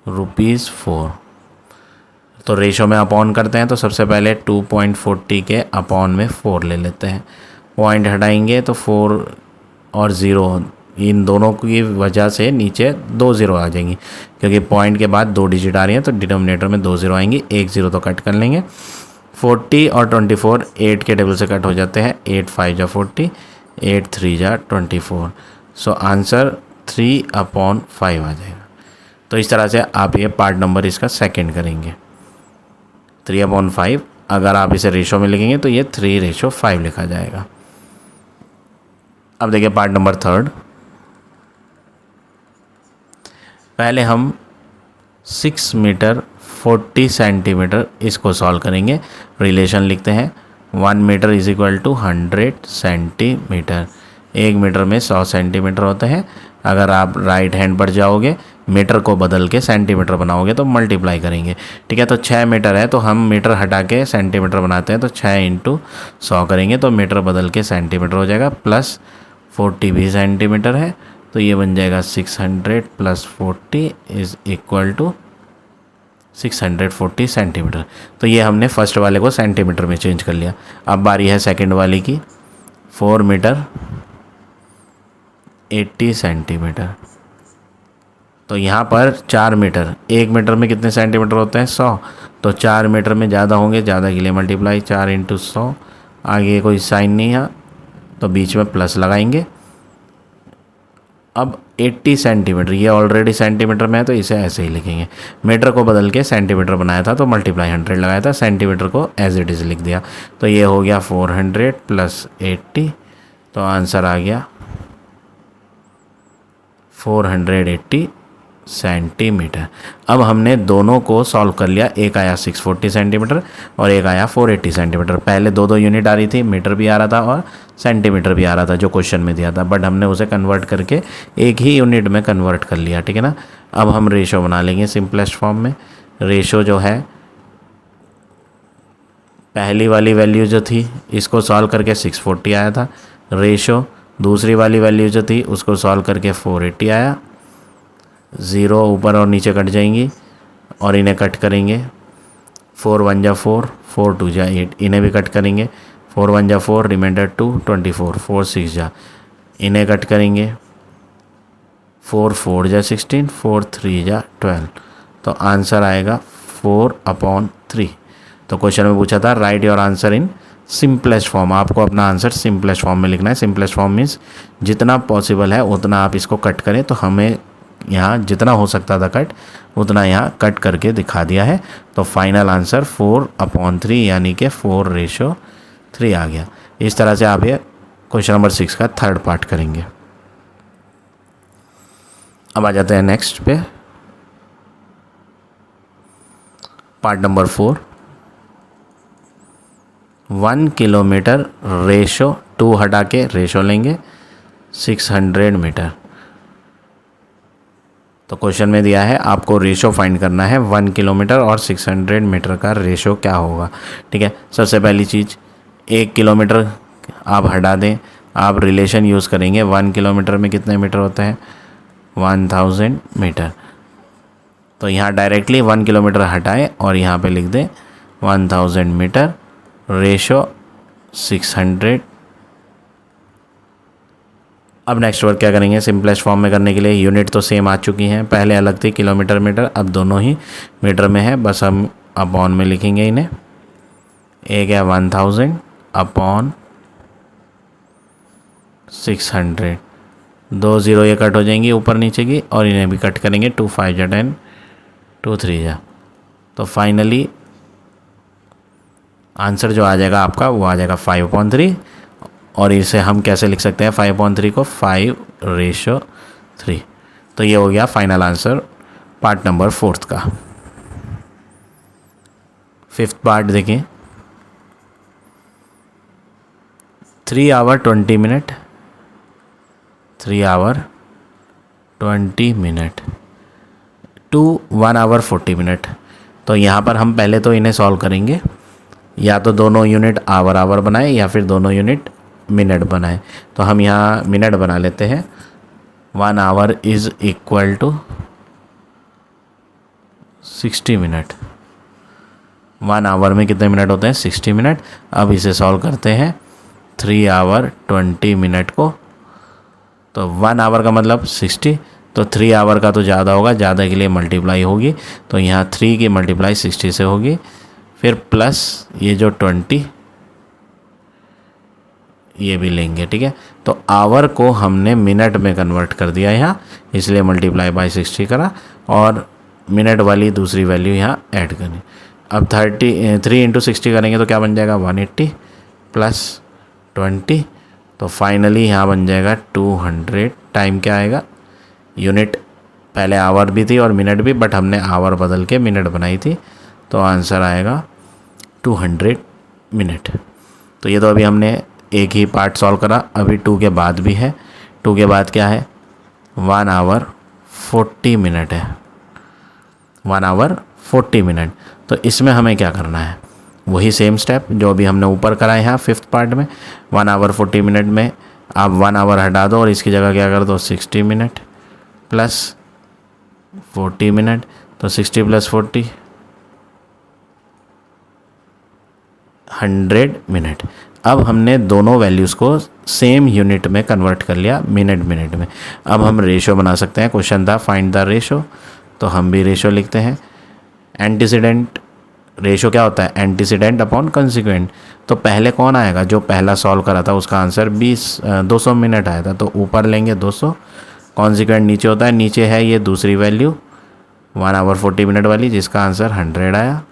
₹4। तो रेशो में अपॉन करते हैं, तो सबसे पहले 2.40 के अपॉन में 4 ले लेते हैं। पॉइंट हटाएंगे तो 4 और 0 इन दोनों की वजह से नीचे 2 0 आ जाएंगी, क्योंकि पॉइंट के बाद 2 डिजिट आ रही हैं तो डिनोमिनेटर में 2 0 आएंगी। 1 0 तो कट कर लेंगे। 40 और 24 8 के टेबल से कट हो जाते हैं। 8 5 जा 40, 8 3 जा 24। सो आंसर 3/5 आ जाएगा। तो इस तरह से आप ये पार्ट नंबर इसका सेकंड करेंगे। 3/5 अगर आप इसे रेशो में लिखेंगे तो ये 3:5 लिखा जाएगा। अब देखिए पार्ट नंबर थर्ड। पहले हम 6 मीटर 40 सेंटीमीटर इसको सॉल्व करेंगे। रिलेशन लिखते हैं 1 metre is equal to 100 centimetre. 1 metre में 100 सेंटीमीटर होते हैं। अगर आप राइट हैंड पर जाओगे, मीटर को बदल के सेंटीमीटर बनाओगे तो मल्टीप्लाई करेंगे। ठीक है, तो 6 मीटर है तो हम मीटर हटा के सेंटीमीटर बनाते हैं, तो 6 × 100 करेंगे तो मीटर बदल के सेंटीमीटर हो जाएगा। प्लस 40 भी सेंटीमीटर है तो ये बन जाएगा 600 + 40 इज इक्वल टू 640 सेंटीमीटर। तो ये हमने फर्स्ट वाले को सेंटीमीटर में चेंज कर लिया। अब बारी है सेकंड वाले की। 4 मीटर 80 सेंटीमीटर। तो यहाँ पर 4 मीटर, 1 मीटर में कितने सेंटीमीटर होते हैं? 100। तो 4 मीटर में ज़्यादा होंगे, ज़्यादा के लिए मल्टीप्लाई 4 × 100। आगे कोई साइन नहीं है तो बीच में प्लस लगाएंगे। अब 80 सेंटीमीटर, ये ऑलरेडी सेंटीमीटर में है तो इसे ऐसे ही लिखेंगे। मीटर को बदल के सेंटीमीटर बनाया था तो मल्टीप्लाई 100 लगाया था, सेंटीमीटर को एज इट इज़ लिख दिया। तो ये हो गया 400 + 80, तो आंसर आ गया 480 सेंटीमीटर। अब हमने दोनों को सॉल्व कर लिया। एक आया 640 सेंटीमीटर और एक आया 480 सेंटीमीटर। पहले 2 यूनिट आ रही थी, मीटर भी आ रहा था और सेंटीमीटर भी आ रहा था जो क्वेश्चन में दिया था, बट हमने उसे कन्वर्ट करके एक ही यूनिट में कन्वर्ट कर लिया। ठीक है ना। अब हम रेशो बना लेंगे सिंपलेस्ट फॉर्म में। रेशो जो है, पहली वाली वैल्यू जो थी इसको सॉल्व करके 640 आया था। रेशो दूसरी वाली वैल्यू जो थी उसको सॉल्व करके 480 आया। 0 ऊपर और नीचे कट जाएंगी और इन्हें कट करेंगे। 4 1 जा 4, 4 2 जा 8, इन्हें भी कट करेंगे। 4 1 जा 4, रिमाइंडर 2, 24, 4 6 जा, इन्हें कट करेंगे। 4 4 जा 16, 4 3 जा 12। तो आंसर आएगा 4/3। तो क्वेश्चन में पूछा था right your answer in simplest form. आपको अपना आंसर सिंपलेस्ट फॉर्म में लिखना है। सिंपलेस्ट फॉर्म मीन्स जितना पॉसिबल है उतना आप इसको कट करें। तो हमें यहाँ जितना हो सकता था कट, उतना यहाँ कट करके दिखा दिया है। तो फाइनल आंसर 4/3 यानी कि 4:3 आ गया। इस तरह से आप ये क्वेश्चन नंबर 6 का थर्ड पार्ट करेंगे। अब आ जाते हैं नेक्स्ट पे, पार्ट नंबर 4। 1 किलोमीटर रेशो 2 हटा के रेशो लेंगे 600 मीटर। तो क्वेश्चन में दिया है आपको रेशो फाइंड करना है 1 किलोमीटर और 600 मीटर का रेशो क्या होगा। ठीक है, सबसे पहली चीज़ 1 किलोमीटर आप हटा दें, आप रिलेशन यूज़ करेंगे। 1 किलोमीटर में कितने मीटर होते हैं? 1000 मीटर। तो यहाँ डायरेक्टली 1 किलोमीटर हटाएं और यहाँ पे लिख दें 1000 मीटर रेशो 600। अब नेक्स्ट वर्क क्या करेंगे सिंपलेस्ट फॉर्म में करने के लिए। यूनिट तो सेम आ चुकी हैं, पहले अलग थी किलोमीटर मीटर, अब दोनों ही मीटर में है। बस हम अपॉन में लिखेंगे इन्हें। एक है 1000 अपॉन 600, 2 0 ये कट हो जाएंगी ऊपर नीचे की, और इन्हें भी कट करेंगे, 2 5 जा 10, 2 3 जा। तो फाइनली आंसर जो आ जाएगा आपका वो आ जाएगा 5/3, और इसे हम कैसे लिख सकते हैं 5/3 को 5/3। तो ये हो गया फाइनल आंसर पार्ट नंबर 4 का। 5th पार्ट देखिए, 3 hour 20 minute, 3 hour 20 minute to 1 hour 40 minute। तो यहाँ पर हम पहले तो इन्हें सॉल्व करेंगे, या तो दोनों यूनिट आवर आवर बनाए या फिर दोनों यूनिट मिनट बनाए। तो हम यहाँ मिनट बना लेते हैं। 1 hour is equal to 60 minute. 1 hour में कितने मिनट होते हैं 60 मिनट। अब इसे सॉल्व करते हैं 3 hour 20 मिनट को। तो 1 hour का मतलब 60, तो 3 hour का तो ज़्यादा होगा, ज़्यादा के लिए मल्टीप्लाई होगी, तो यहाँ 3 की मल्टीप्लाई 60 से होगी, फिर प्लस ये जो 20 ये भी लेंगे, ठीक है। तो आवर को हमने मिनट में कन्वर्ट कर दिया यहाँ, इसलिए मल्टीप्लाई बाय 60 करा, और मिनट वाली दूसरी वैल्यू यहाँ ऐड करनी। अब 3 × 60 करेंगे तो क्या बन जाएगा 180 प्लस 20, तो फाइनली यहाँ बन जाएगा 200। टाइम क्या आएगा, यूनिट पहले आवर भी थी और मिनट भी, बट हमने आवर बदल के मिनट बनाई थी, तो आंसर आएगा 200 मिनट। तो ये तो अभी हमने एक ही पार्ट सॉल्व करा, अभी 2 के बाद भी है। 2 के बाद क्या है 1 hour 40 मिनट है, 1 hour 40 मिनट। तो इसमें हमें क्या करना है, वही सेम स्टेप जो अभी हमने ऊपर करा है यहाँ 5th पार्ट में। 1 hour 40 मिनट में आप 1 hour हटा दो और इसकी जगह क्या कर दो 60 मिनट प्लस 40 मिनट, तो 60 + 40 100 मिनट। अब हमने दोनों वैल्यूज़ को सेम यूनिट में कन्वर्ट कर लिया, मिनट में। अब हम रेशो बना सकते हैं, क्वेश्चन था फाइंड द रेशो, तो हम भी रेशो लिखते हैं। एंटीसीडेंट रेशो क्या होता है, एंटीसीडेंट अपॉन कंसिक्वेंट। तो पहले कौन आएगा, जो पहला सॉल्व करा था उसका आंसर 200 मिनट आया था, तो ऊपर लेंगे 200, कॉन्सिक्वेंट नीचे होता है, नीचे है ये दूसरी वैल्यू 1 hour 40 मिनट वाली जिसका आंसर 100 आया,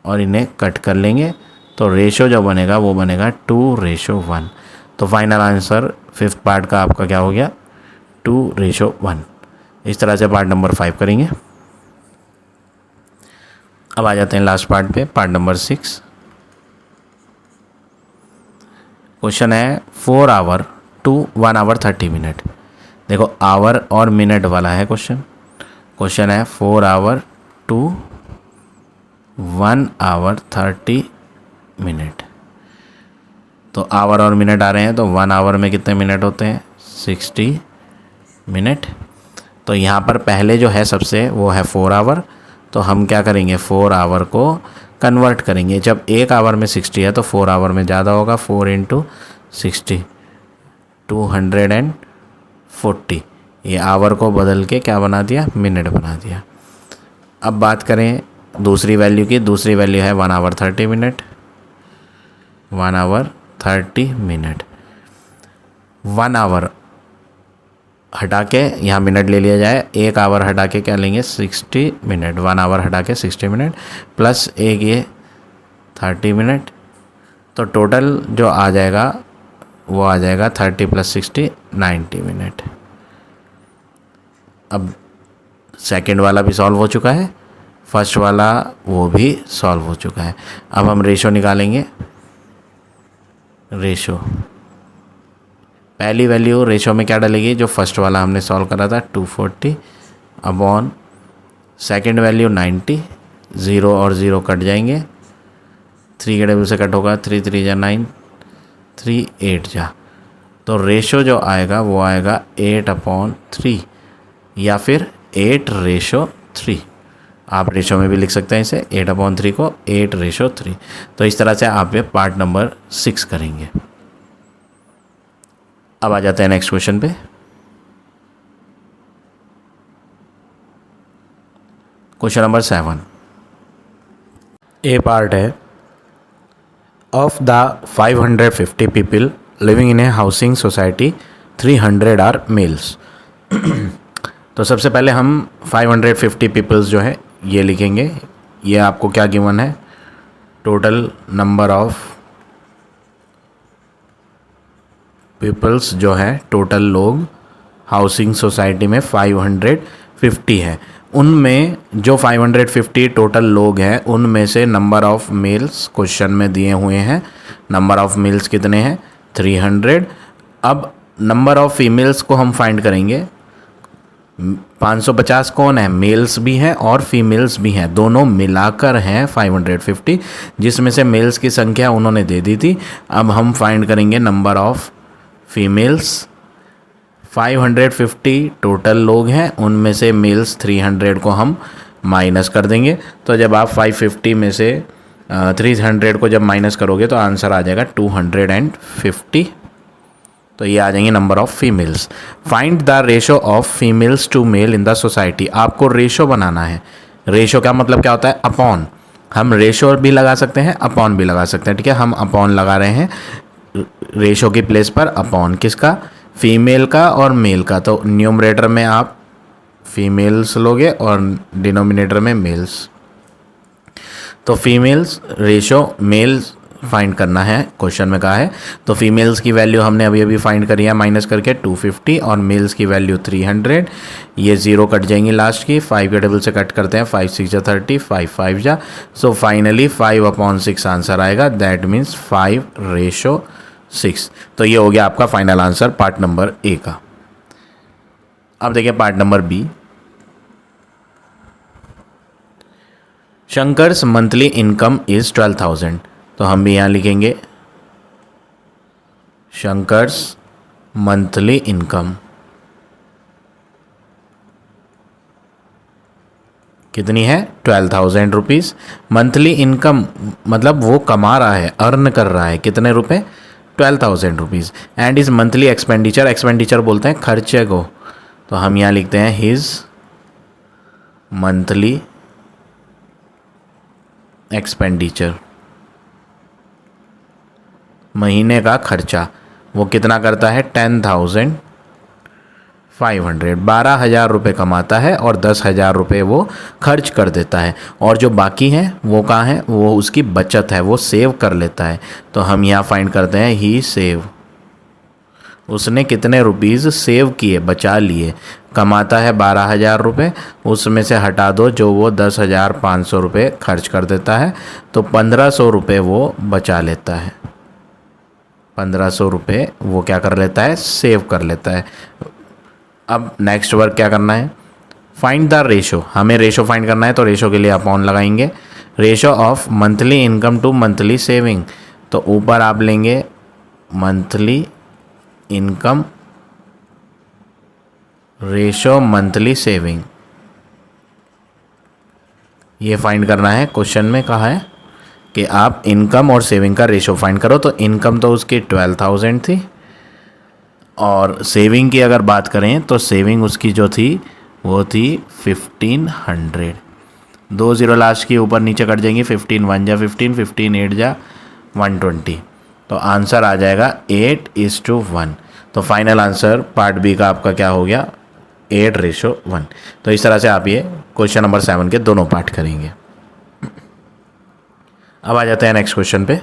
और इन्हें कट कर लेंगे, तो रेशो जो बनेगा वो बनेगा 2:1। तो फाइनल आंसर 5th पार्ट का आपका क्या हो गया 2:1। इस तरह से पार्ट नंबर 5 करेंगे। अब आ जाते हैं लास्ट पार्ट पे, पार्ट नंबर 6। क्वेश्चन है 4 hour to 1 hour 30 मिनट। देखो आवर और मिनट वाला है क्वेश्चन है 4 hour to 1 hour 30 मिनट। तो आवर और मिनट आ रहे हैं, तो 1 hour में कितने मिनट होते हैं 60 मिनट। तो यहाँ पर पहले जो है सबसे वो है 4 hour, तो हम क्या करेंगे 4 hour को कन्वर्ट करेंगे। जब 1 hour में 60 है तो 4 hour में ज़्यादा होगा, 4 × 60 240। ये आवर को बदल के क्या बना दिया मिनट बना दिया। अब बात करें दूसरी वैल्यू की, दूसरी वैल्यू है 1 hour 30 minute, 1 hour 30 minute. 1 hour हटा के यहाँ मिनट ले लिया जाए, 1 hour हटा के क्या लेंगे 60 मिनट, 1 hour हटा के 60 मिनट प्लस एक ये 30 मिनट, तो टोटल जो आ जाएगा वो आ जाएगा 30 + 60 90 मिनट। अब सेकंड वाला भी सॉल्व हो चुका है, फर्स्ट वाला वो भी सॉल्व हो चुका है। अब हम रेशो निकालेंगे। रेशो पहली वैल्यू रेशो में क्या डलेगी, जो फर्स्ट वाला हमने सॉल्व करा था 240 अपॉन सेकंड वैल्यू 90, 0 और 0 कट जाएंगे, 3 के डबल से कट होगा, 3 3 जा 9, 3 8 जा। तो रेशो जो आएगा वो आएगा 8/3 या फिर 8:3। आप रेशो में भी लिख सकते हैं इसे, 8/3 को 8:3। तो इस तरह से आप ये पार्ट नंबर 6 करेंगे। अब आ जाते हैं नेक्स्ट क्वेश्चन पे। Question number 7। ए पार्ट है, of the 550 people living in a housing society 300 are males. तो सबसे पहले हम 550 पीपल्स जो है ये लिखेंगे। ये आपको क्या गिवन है, टोटल नंबर ऑफ पीपल्स जो है, टोटल लोग हाउसिंग सोसाइटी में 550 है। उनमें जो 550 टोटल लोग हैं उनमें से नंबर ऑफ़ मेल्स क्वेश्चन में दिए हुए हैं। नंबर ऑफ़ मेल्स कितने हैं, 300। अब नंबर ऑफ़ फीमेल्स को हम फाइंड करेंगे। 550 कौन है, मेल्स भी हैं और फीमेल्स भी हैं, दोनों मिलाकर हैं 550, जिसमें से मेल्स की संख्या उन्होंने दे दी थी। अब हम फाइंड करेंगे नंबर ऑफ़ फीमेल्स। 550 टोटल लोग हैं, उनमें से मेल्स 300 को हम माइनस कर देंगे। तो जब आप 550 में से 300 को जब माइनस करोगे तो आंसर आ जाएगा 250। तो ये आ जाएंगे number of females. Find the ratio of females to male in the society. आपको रेशो बनाना है। रेशो का मतलब क्या होता है, अपॉन। हम रेशो भी लगा सकते हैं, अपॉन भी लगा सकते हैं, ठीक है। हम अपॉन लगा रहे हैं रेशो की प्लेस पर, अपॉन किसका, फीमेल का और मेल का। तो न्यूमरेटर में आप फीमेल्स लोगे और डिनोमिनेटर में मेल्स। तो फीमेल्स रेशो मेल्स फाइंड करना है, क्वेश्चन में कहा है। तो फीमेल्स की वैल्यू हमने अभी अभी फाइंड करी है माइनस करके 250, और मेल्स की वैल्यू 300। ये 0 कट जाएंगी लास्ट की, 5 के टेबल से कट करते हैं, 5 6 जा 30, 5 5 जा। सो फाइनली 5/6 आंसर आएगा। That means 5:6। तो ये हो गया आपका final answer part number A का। अब देखिए part number B. Shankar's monthly income is 12,000। तो हम भी यहाँ लिखेंगे शंकर्स मंथली इनकम कितनी है, 12,000 रुपीज़। मंथली इनकम मतलब वो कमा रहा है, अर्न कर रहा है कितने रुपए, 12,000 rupees. And is monthly expenditure, expenditure बोलते हैं खर्चे को। तो हम यहाँ लिखते हैं हिज मंथली एक्सपेंडिचर, महीने का खर्चा वो कितना करता है, 10,500। 12,000 रुपये कमाता है और 10,000 रुपये वो खर्च कर देता है। और जो बाकी हैं वो कहाँ है, वो उसकी बचत है, वो सेव कर लेता है। तो हम यहाँ फाइंड करते हैं ही सेव, उसने कितने रुपीज़ सेव किए, बचा लिए। कमाता है 12,000 रुपये, उसमें से हटा दो जो वो 10,500 रुपये खर्च कर देता है, तो 1,500 रुपये वो बचा लेता है। 1,500 रुपये वो क्या कर लेता है, सेव कर लेता है। अब नेक्स्ट वर्क क्या करना है, फाइंड द रेशो। हमें रेशो फाइंड करना है, तो रेशो के लिए अपॉन लगाएंगे। Ratio of monthly income to monthly saving. तो ऊपर आप लेंगे monthly income ratio monthly saving, ये फाइंड करना है। क्वेश्चन में कहा है कि आप इनकम और सेविंग का रेशो फाइंड करो। तो इनकम तो उसकी 12,000 थी, और सेविंग की अगर बात करें तो सेविंग उसकी जो थी वो थी 1,500। 2 0 लास्ट की ऊपर नीचे कट जाएंगी, 15 1 जा 15, 15 8 जा 120। तो आंसर आ जाएगा 8:1। तो फाइनल आंसर पार्ट बी का आपका क्या हो गया, 8:1। तो इस तरह से आप ये क्वेश्चन नंबर 7 के दोनों पार्ट करेंगे। अब आ जाते हैं नेक्स्ट क्वेश्चन पे।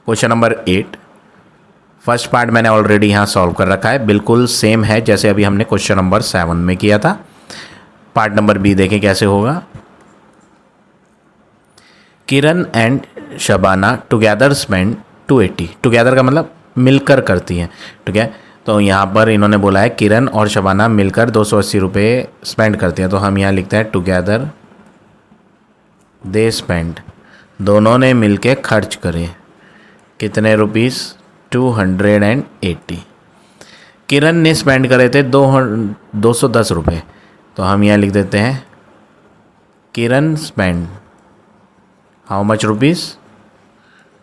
Question number 8। फर्स्ट पार्ट मैंने ऑलरेडी यहाँ सॉल्व कर रखा है, बिल्कुल सेम है जैसे अभी हमने क्वेश्चन नंबर 7 में किया था। पार्ट नंबर बी देखें कैसे होगा। Kiran and Shabana together spend 280। Together का मतलब मिलकर करती हैं, ठीक है। तो यहाँ पर इन्होंने बोला है किरण और शबाना मिलकर 280 रुपये स्पेंड करती हैं। तो हम यहाँ लिखते हैं टुगेदर दे स्पेंड, दोनों ने मिलके खर्च करे कितने रुपीस, 280। किरण ने स्पेंड करे थे 210 रुपये। तो हम यहाँ लिख देते हैं किरण स्पेंड हाउ मच रुपीज़,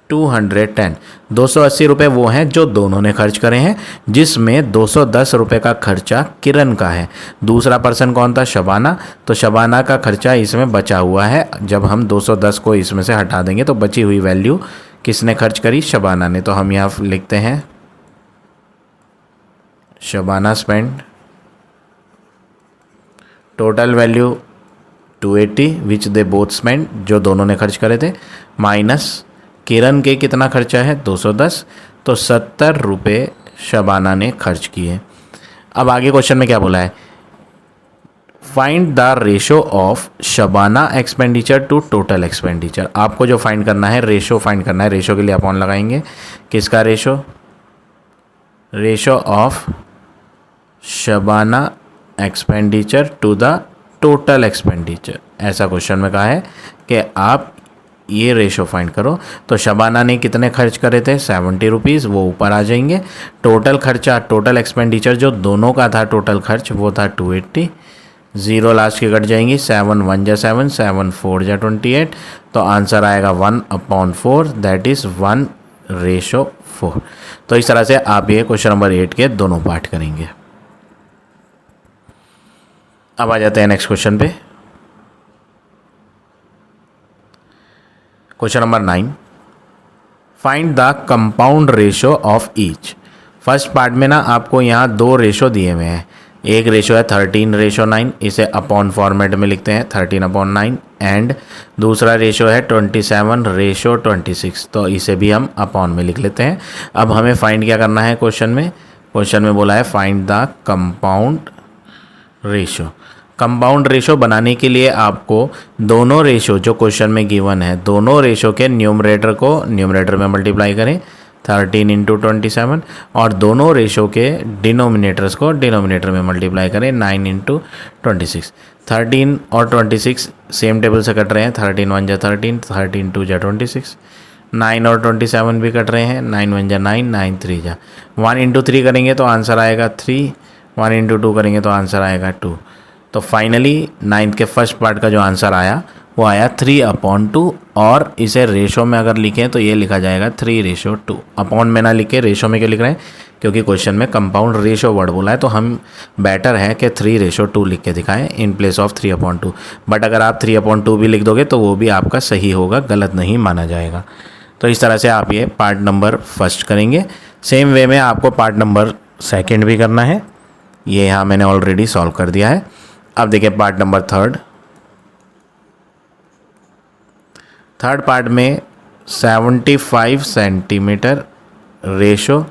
210। 280 रुपये वो हैं जो दोनों ने खर्च करे हैं, जिसमें 210 रुपये का खर्चा किरण का है। दूसरा पर्सन कौन था, शबाना। तो शबाना का खर्चा इसमें बचा हुआ है। जब हम 210 को इसमें से हटा देंगे तो बची हुई वैल्यू किसने खर्च करी? शबाना ने। तो हम यहाँ लिखते हैं Shabana spend total value 280 which they both spend, जो दोनों ने खर्च करे थे, माइनस किरण के कितना खर्चा है? 210। तो 70 रुपये शबाना ने खर्च किए। अब आगे क्वेश्चन में क्या बोला है? Find the ratio of Shabana expenditure to total expenditure. आपको जो फाइंड करना है, रेशो फाइंड करना है। रेशो के लिए अपॉन लगाएंगे। किसका ratio? Ratio of Shabana expenditure to the total expenditure. ऐसा क्वेश्चन में कहा है कि आप ये रेशो फाइंड करो। तो शबाना ने कितने खर्च करे थे? 70 रुपीज़, वो ऊपर आ जाएंगे। टोटल खर्चा, टोटल एक्सपेंडिचर जो दोनों का था टोटल खर्च, वो था 280। ज़ीरो लास्ट के कट जाएंगी। 7 1 जा 7, 7 4 जा 28। तो आंसर आएगा 1/4, दैट इज़ 1:4। तो इस तरह से आप ये क्वेश्चन नंबर 8 के दोनों पार्ट करेंगे। अब आ जाते हैं नेक्स्ट क्वेश्चन पे। Question number 9, find the compound ratio of each. First part में ना आपको यहाँ 2 रेशो दिए हुए हैं। एक रेशो है 13:9, इसे अपॉन फॉर्मेट में लिखते हैं 13/9, एंड दूसरा रेशो है 27:26, तो इसे भी हम अपॉन में लिख लेते हैं। अब हमें फाइंड क्या करना है क्वेश्चन में? क्वेश्चन में बोला है find the compound ratio. Compound ratio बनाने के लिए आपको दोनों रेशो जो क्वेश्चन में गिवन है, दोनों रेशो के न्यूमरेटर को न्यूमरेटर में मल्टीप्लाई करें 13 × 27, और दोनों रेशो के डिनोमिनेटर्स को डिनोमिनेटर में मल्टीप्लाई करें 9 × 26। 13 और 26 सेम टेबल से कट रहे हैं। 13 1 जा 13, 13 2 जा 26, 9 और 27 भी कट रहे हैं। 9 1 जा 9, 9 3 जा 1 × 3 करेंगे तो आंसर आएगा 3, 1 × 2 करेंगे तो आंसर आएगा 2। तो फाइनली 9th के फर्स्ट पार्ट का जो आंसर आया वो आया 3/2, और इसे रेशो में अगर लिखें तो ये लिखा जाएगा 3:2। अपॉन में ना लिखे, रेशो में क्यों लिख रहे हैं? क्योंकि क्वेश्चन में कंपाउंड रेशो वर्ड बोला है, तो हम बेटर है कि 3:2 लिख के दिखाएं इन प्लेस ऑफ 3/2। बट अगर आप 3/2 भी लिख दोगे तो वो भी आपका सही होगा, गलत नहीं माना जाएगा। तो इस तरह से आप ये पार्ट नंबर फर्स्ट करेंगे। सेम वे में आपको पार्ट नंबर सेकेंड भी करना है। ये यहाँ मैंने ऑलरेडी सॉल्व कर दिया है। अब देखिए पार्ट नंबर थर्ड पार्ट में 75 सेंटीमीटर रेशो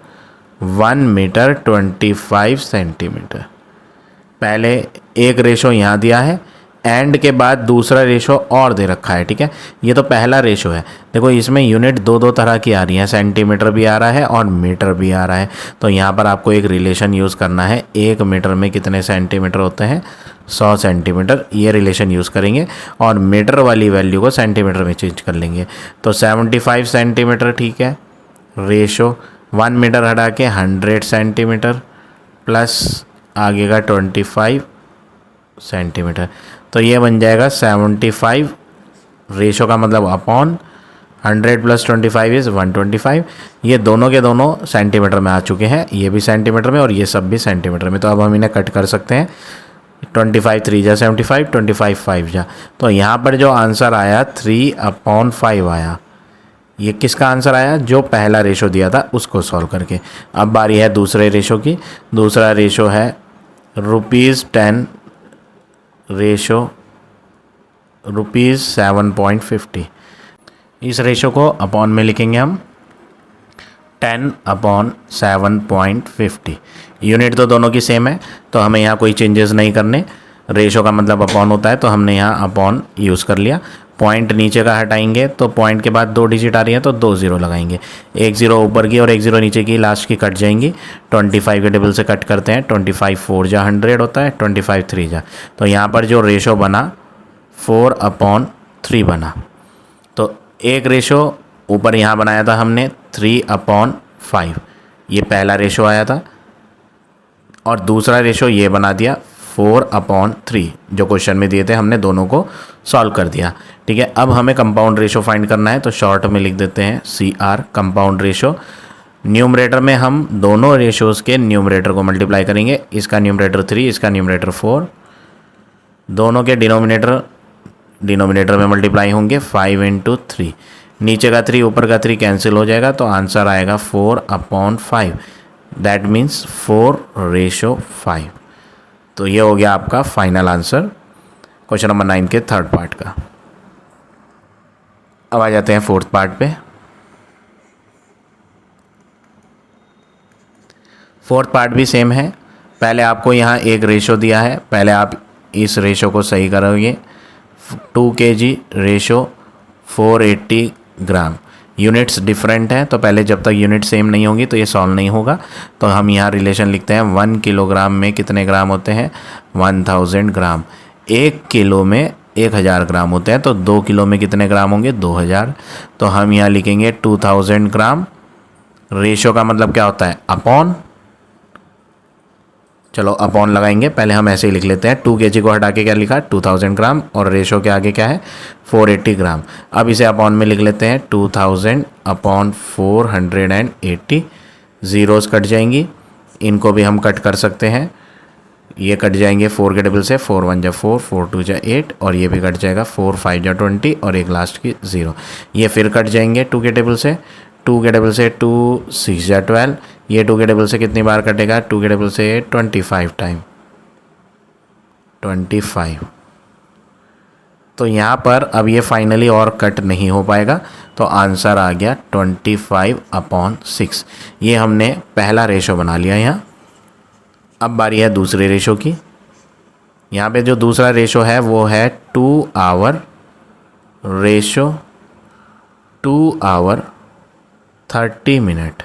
1 मीटर 25 सेंटीमीटर। पहले एक रेशो यहाँ दिया है, एंड के बाद दूसरा रेशो और दे रखा है। ठीक है, ये तो पहला रेशो है। देखो इसमें यूनिट दो तरह की आ रही हैं, सेंटीमीटर भी आ रहा है और मीटर भी आ रहा है। तो यहाँ पर आपको एक रिलेशन यूज़ करना है। 1 मीटर में कितने सेंटीमीटर होते हैं? 100 सेंटीमीटर। ये रिलेशन यूज़ करेंगे और मीटर वाली वैल्यू को सेंटीमीटर में चेंज कर लेंगे। तो 75 सेंटीमीटर ठीक है, रेशो 1 मीटर हटा के 100 सेंटीमीटर प्लस आगे का 25 सेंटीमीटर। तो ये बन जाएगा 75, रेशो का मतलब अपॉन 100 + 25 इज़ 125। ये दोनों के दोनों सेंटीमीटर में आ चुके हैं, ये भी सेंटीमीटर में और ये सब भी सेंटीमीटर में। तो अब हम इन्हें कट कर सकते हैं। 25 3 जा 75, 25 5 जा। तो यहाँ पर जो आंसर आया 3/5 आया। ये किसका आंसर आया? जो पहला रेशो दिया था उसको सॉल्व करके। अब बारी है दूसरे रेशो की। दूसरा रेशो है ₹10 रेशो ₹7.50। इस रेशो को अपॉन में लिखेंगे हम 10/7.50। यूनिट तो दोनों की सेम है, तो हमें यहाँ कोई चेंजेस नहीं करने। रेशो का मतलब अपॉन होता है, तो हमने यहाँ अपॉन यूज़ कर लिया। पॉइंट नीचे का हटाएंगे तो पॉइंट के बाद 2 डिजिट आ रही है तो 2 0 लगाएंगे। 1 0 ऊपर की और 1 0 नीचे की, लास्ट की कट जाएंगी। 25 के टेबल से कट करते हैं। 25 4 जा 100 होता है, 25 3 जा। तो यहाँ पर जो रेशो बना 4/3 बना। तो एक रेशो ऊपर यहाँ बनाया था हमने 3/5, ये पहला रेशो आया था, और दूसरा रेशो ये बना दिया 4/3, जो क्वेश्चन में दिए थे हमने दोनों को सॉल्व कर दिया। ठीक है, अब हमें कंपाउंड रेशो फाइंड करना है, तो शॉर्ट में लिख देते हैं CR कंपाउंड रेशो। न्यूमरेटर में हम दोनों रेशोज़ के न्यूमरेटर को मल्टीप्लाई करेंगे। इसका न्यूमरेटर 3, इसका न्यूमरेटर 4। दोनों के डिनोमिनेटर में मल्टीप्लाई होंगे 5 × 3। नीचे का 3 ऊपर का 3 कैंसिल हो जाएगा, तो आंसर आएगा 4/5। That means 4:5। तो ये हो गया आपका फाइनल आंसर क्वेश्चन नंबर 9 के थर्ड पार्ट का। अब आ जाते हैं फोर्थ पार्ट पे। फोर्थ पार्ट भी सेम है। पहले आपको यहाँ एक रेशो दिया है, पहले आप इस रेशो को सही करोगे। 2 kg रेशो 480 ग्राम। यूनिट्स डिफरेंट हैं, तो पहले जब तक यूनिट सेम नहीं होंगी तो ये सॉल्व नहीं होगा। तो हम यहाँ रिलेशन लिखते हैं 1 किलोग्राम में कितने ग्राम होते हैं, 1000 ग्राम। 1 किलो में 1000 ग्राम होते हैं, तो 2 किलो में कितने ग्राम होंगे, 2000। तो हम यहाँ लिखेंगे 2000 ग्राम। रेशो का मतलब क्या होता है, अपॉन। चलो अपॉन लगाएंगे, पहले हम ऐसे ही लिख लेते हैं। 2 kg को हटा के क्या लिखा, 2000 ग्राम, और रेशो के आगे क्या है, 480 ग्राम। अब इसे अपॉन में लिख लेते हैं 2000 अपॉन 480। ज़ीरोस कट जाएंगी, इनको भी हम कट कर सकते हैं। ये कट जाएंगे 4 के टेबल से, 4 1 जा 4, 4 2 जा 8, और ये भी कट जाएगा 4 5 जा 20, और एक लास्ट की 0। ये फिर कट जाएंगे 2 के टेबल से, 2 के टेबल से 2 6 जा 12। ये 2 के टेबल से कितनी बार कटेगा, 2 के टेबल से 25 टाइम, 25। तो यहाँ पर अब ये फाइनली और कट नहीं हो पाएगा, तो आंसर आ गया 25/6। ये हमने पहला रेशो बना लिया यहाँ। अब बारी है दूसरे रेशो की। यहाँ पे जो दूसरा रेशो है वो है 2 आवर रेशो 2 आवर 30 मिनट।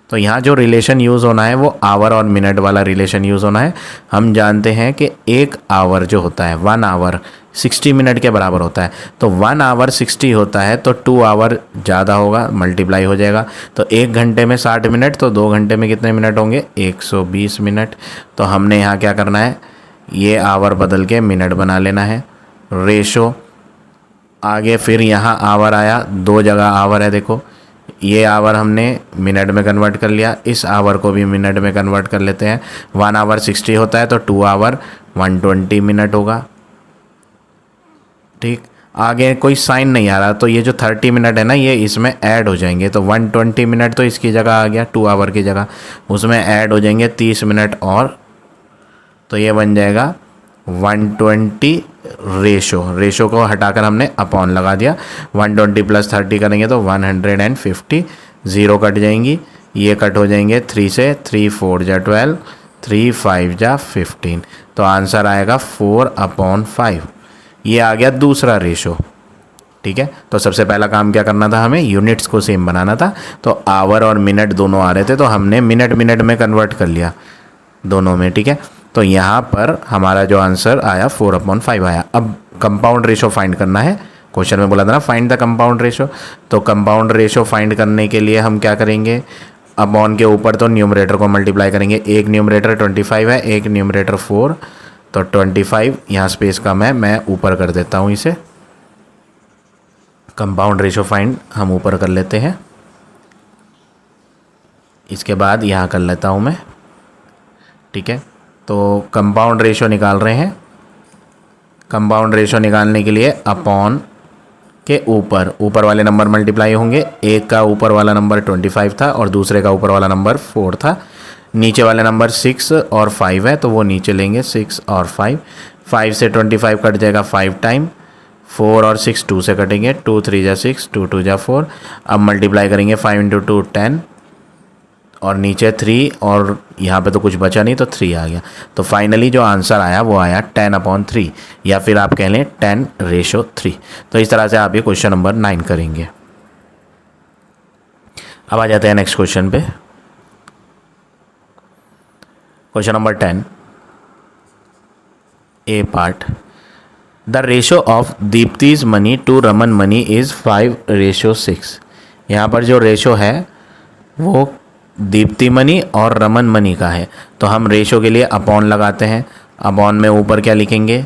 तो यहाँ जो रिलेशन यूज़ होना है वो आवर और मिनट वाला रिलेशन यूज़ होना है। हम जानते हैं कि 1 आवर जो होता है, 1 आवर 60 मिनट के बराबर होता है। तो 1 आवर 60 होता है, तो 2 आवर ज़्यादा होगा, मल्टीप्लाई हो जाएगा। तो 1 घंटे में 60 मिनट, तो 2 घंटे में कितने मिनट होंगे, 120 मिनट। तो हमने यहाँ क्या करना है, ये आवर बदल के मिनट बना लेना है। रेशो आगे फिर यहाँ आवर आया, 2 जगह आवर है, देखो ये आवर हमने मिनट में कन्वर्ट कर लिया, इस आवर को भी मिनट में कन्वर्ट कर लेते हैं। 1 आवर 60 होता है, तो 2 आवर 120 मिनट होगा। ठीक, आगे कोई साइन नहीं आ रहा, तो ये जो 30 मिनट है ना, ये इसमें ऐड हो जाएंगे। तो 120 मिनट तो इसकी जगह आ गया, 2 आवर की जगह, उसमें ऐड हो जाएंगे 30 मिनट और। तो ये बन जाएगा 120 रेशो को हटाकर हमने अपॉन लगा दिया। 120 + 30 करेंगे तो 150। 0 कट जाएंगी, ये कट हो जाएंगे 3 से, 3 4 जा 12, 3 5 जा 15। तो आंसर आएगा 4/5। ये आ गया दूसरा रेशो। ठीक है, तो सबसे पहला काम क्या करना था, हमें यूनिट्स को सेम बनाना था। तो आवर और मिनट दोनों आ रहे थे, तो हमने मिनट में कन्वर्ट कर लिया दोनों में। ठीक है, तो यहाँ पर हमारा जो आंसर आया 4/5 आया। अब कंपाउंड रेशो फाइंड करना है। क्वेश्चन में बोला था ना फाइंड द कंपाउंड रेशो। तो कंपाउंड रेशो फाइंड करने के लिए हम क्या करेंगे, अपॉन के ऊपर तो न्यूमरेटर को मल्टीप्लाई करेंगे। एक न्यूमरेटर 25 है, एक न्यूमरेटर 4, तो 25। यहाँ स्पेस कम है, मैं ऊपर कर देता हूँ इसे। कंपाउंड रेशो फाइंड हम ऊपर कर लेते हैं, इसके बाद यहाँ कर लेता हूँ मैं। ठीक है, तो कंपाउंड रेशो निकाल रहे हैं। कंपाउंड रेशो निकालने के लिए अपॉन के ऊपर वाले नंबर मल्टीप्लाई होंगे। एक का ऊपर वाला नंबर 25 था और दूसरे का ऊपर वाला नंबर 4 था। नीचे वाले नंबर 6 और 5 है, तो वो नीचे लेंगे 6 और 5। 5 से 25 कट जाएगा 5 टाइम। 4 और 6 2 से कटेंगे, 2 3 जा 6, 2 2 जा 4। अब मल्टीप्लाई करेंगे 5 × 2 10, और नीचे 3, और यहाँ पे तो कुछ बचा नहीं, तो 3 आ गया। तो फाइनली जो आंसर आया वो आया 10/3, या फिर आप कह लें 10:3। तो इस तरह से आप ये क्वेश्चन नंबर 9 करेंगे। अब आ जाते हैं नेक्स्ट क्वेश्चन पे। Question number 10 A part. The ratio of Deepti's money to Raman money is 5:6। यहाँ पर जो रेशो है वो दीप्ति मनी और रमन मनी का है। तो हम रेशो के लिए अपॉन लगाते हैं। अपॉन में ऊपर क्या लिखेंगे,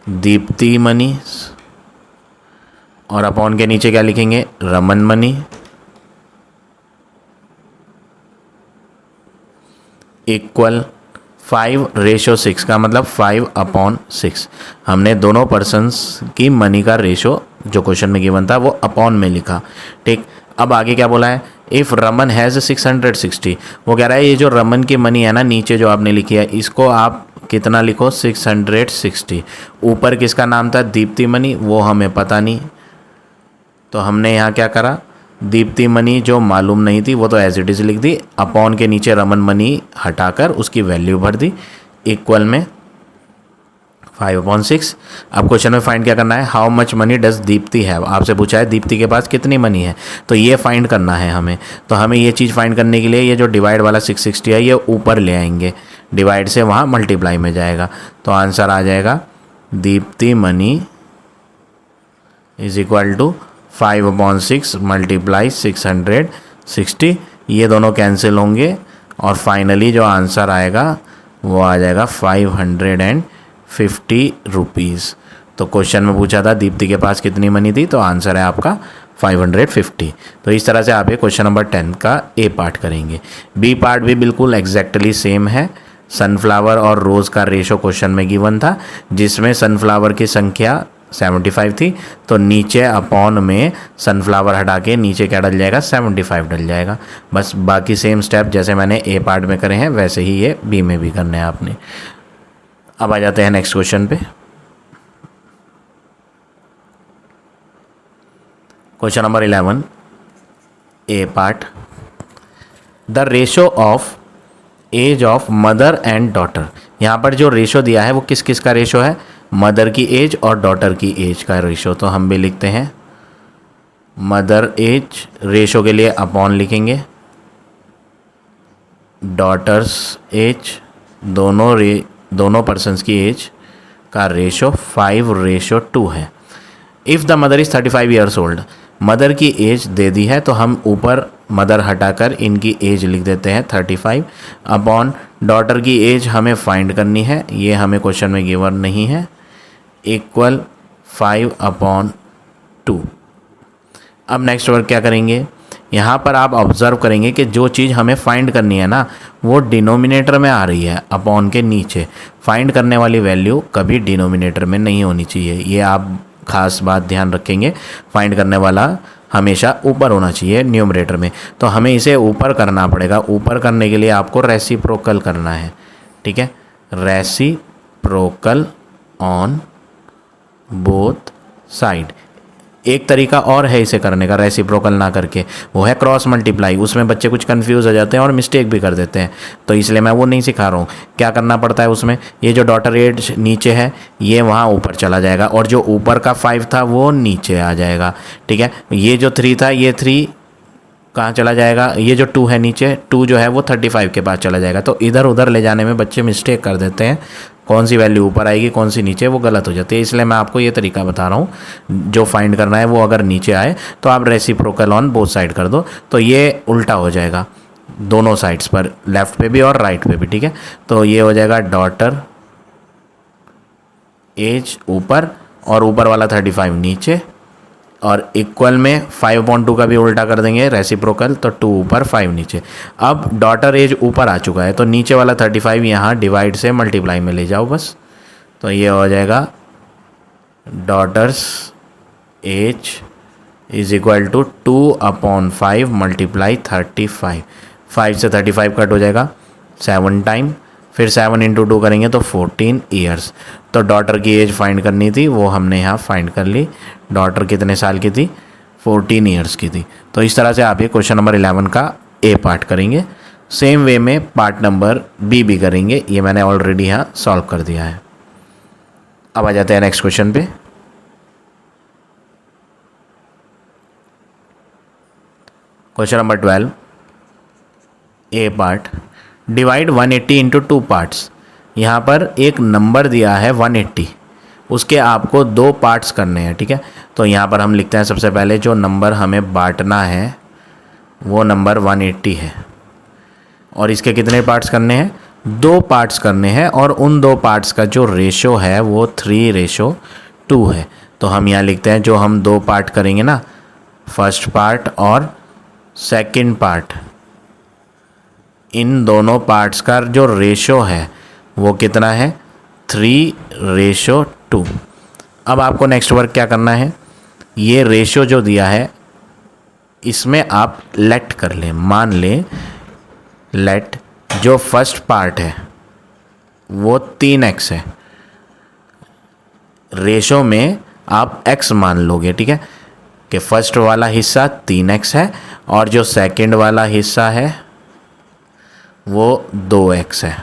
दीप्ति मनी, और अपॉन के नीचे क्या लिखेंगे, रमन मनी, इक्वल 5:6 का मतलब 5/6। हमने दोनों पर्सन्स की मनी का रेशो जो क्वेश्चन में गिवन था वो अपॉन में लिखा, ठीक। अब आगे क्या बोला है, इफ़ रमन हैज़ 660, वो कह रहा है ये जो रमन की मनी है ना नीचे जो आपने लिखी है, इसको आप कितना लिखो 660। ऊपर किसका नाम था, दीप्ति मनी, वो हमें पता नहीं, तो हमने यहाँ क्या करा, दीप्ति मनी जो मालूम नहीं थी वो तो एज इट इज़ लिख दी, अपॉन के नीचे रमन मनी हटाकर उसकी वैल्यू भर दी, इक्वल में 5/6। अब क्वेश्चन में फाइंड क्या करना है, how much money does Deepti have, आपसे पूछा है दीप्ति के पास कितनी मनी है, तो ये फाइंड करना है हमें। तो हमें ये चीज़ फाइंड करने के लिए ये जो डिवाइड वाला 660 है ये ऊपर ले आएंगे, डिवाइड से वहाँ मल्टीप्लाई में जाएगा, तो आंसर आ जाएगा Deepti money is equal to 5/6 multiply 660, ये दोनों कैंसिल होंगे और फाइनली जो आंसर आएगा वो आ जाएगा 550 रुपीज़। तो क्वेश्चन में पूछा था दीप्ति के पास कितनी मनी थी, तो आंसर है आपका 550। तो इस तरह से आप ये क्वेश्चन नंबर 10 का ए पार्ट करेंगे। बी पार्ट भी बिल्कुल एग्जैक्टली सेम है, सनफ्लावर और रोज़ का रेशो क्वेश्चन में गिवन था, जिसमें सनफ्लावर की संख्या 75 थी, तो नीचे अपॉन में सनफ्लावर हटा के नीचे क्या डल जाएगा, 75 डल जाएगा। बस बाकी सेम स्टेप जैसे मैंने ए पार्ट में करे हैं वैसे ही ये बी में भी करने हैं आपने। अब आ जाते हैं नेक्स्ट क्वेश्चन पे। Question number 11 A part, the ratio of age of mother and daughter. यहाँ पर जो रेशो दिया है वो किस किस का रेशो है, मदर की एज और डॉटर की एज का रेशो। तो हम भी लिखते हैं मदर एज, रेशो के लिए अपॉन लिखेंगे, डॉटर्स एज, दोनों पर्सन्स की एज का रेशो 5:2 है। If the mother is 35 years old, mother की एज दे दी है तो हम ऊपर मदर हटाकर इनकी एज लिख देते हैं 35, अपॉन डॉटर की एज हमें फाइंड करनी है, ये हमें क्वेश्चन में गिवन नहीं है, इक्वल 5/2। अब नेक्स्ट वर्क क्या करेंगे, यहाँ पर आप ऑब्जर्व करेंगे कि जो चीज़ हमें फाइंड करनी है ना वो डिनोमिनेटर में आ रही है अपॉन के नीचे। फाइंड करने वाली वैल्यू कभी डिनोमिनेटर में नहीं होनी चाहिए, ये आप खास बात ध्यान रखेंगे। फाइंड करने वाला हमेशा ऊपर होना चाहिए न्यूमरेटर में, तो हमें इसे ऊपर करना पड़ेगा। ऊपर करने के लिए आपको रेसिप्रोकल करना है, ठीक है, रेसिप्रोकल ऑन बोथ साइड। एक तरीका और है इसे करने का रेसिप्रोकल ना करके, वो है क्रॉस मल्टीप्लाई। उसमें बच्चे कुछ कंफ्यूज हो जाते हैं और मिस्टेक भी कर देते हैं, तो इसलिए मैं वो नहीं सिखा रहा हूँ। क्या करना पड़ता है उसमें, ये जो डॉटर एज नीचे है ये वहाँ ऊपर चला जाएगा और जो ऊपर का 5 था वो नीचे आ जाएगा, ठीक है। ये जो 3 था ये 3 कहाँ चला जाएगा, ये जो 2 है नीचे 2 जो है वो 35 के पास चला जाएगा। तो इधर उधर ले जाने में बच्चे मिस्टेक कर देते हैं, कौन सी वैल्यू ऊपर आएगी कौन सी नीचे, वो गलत हो जाती है। इसलिए मैं आपको ये तरीका बता रहा हूँ, जो फाइंड करना है वो अगर नीचे आए तो आप रेसिप्रोकल ऑन बोथ साइड कर दो, तो ये उल्टा हो जाएगा दोनों साइड्स पर, लेफ्ट पे भी और राइट पे भी, ठीक है। तो ये हो जाएगा डॉटर एज ऊपर और ऊपर वाला 35 नीचे, और इक्वल में 5/2 का भी उल्टा कर देंगे रेसिप्रोकल, तो 2 ऊपर 5 नीचे। अब डॉटर एज ऊपर आ चुका है तो नीचे वाला 35 यहाँ डिवाइड से मल्टीप्लाई में ले जाओ बस, तो ये हो जाएगा daughter's age is equal to 2/5 multiply 35। 5 से 35 कट हो जाएगा 7 टाइम, फिर 7 × 2 करेंगे तो 14 ईयर्स। तो डॉटर की एज फाइंड करनी थी, वो हमने यहाँ फाइंड कर ली। डॉटर कितने साल की थी, 14 ईयर्स की थी। तो इस तरह से आप ये क्वेश्चन नंबर 11 का ए पार्ट करेंगे। सेम वे में पार्ट नंबर बी भी करेंगे, ये मैंने ऑलरेडी यहाँ सॉल्व कर दिया है। अब आ जाते हैं नेक्स्ट क्वेश्चन पे। क्वेश्चन नंबर 12 ए पार्ट, डिवाइड 180 इंटू 2 पार्ट्स। यहाँ पर एक नंबर दिया है 180, उसके आपको 2 पार्ट्स करने हैं, ठीक है। तो यहाँ पर हम लिखते हैं सबसे पहले जो नंबर हमें बांटना है वो नंबर 180 है, और इसके कितने पार्ट्स करने हैं, 2 पार्ट्स करने हैं, और उन 2 पार्ट्स का जो रेशो है वो 3:2 है। तो हम यहाँ लिखते हैं जो हम 2 पार्ट करेंगे ना, फर्स्ट पार्ट और सेकंड पार्ट, इन दोनों पार्ट्स का जो रेशो है वो कितना है, 3:2। अब आपको नेक्स्ट वर्क क्या करना है, ये रेशो जो दिया है इसमें आप लेट कर लें, मान लें लेट जो फर्स्ट पार्ट है वो 3x है, रेशो में आप x मान लोगे, ठीक है, कि फर्स्ट वाला हिस्सा 3x है और जो सेकंड वाला हिस्सा है वो 2x है,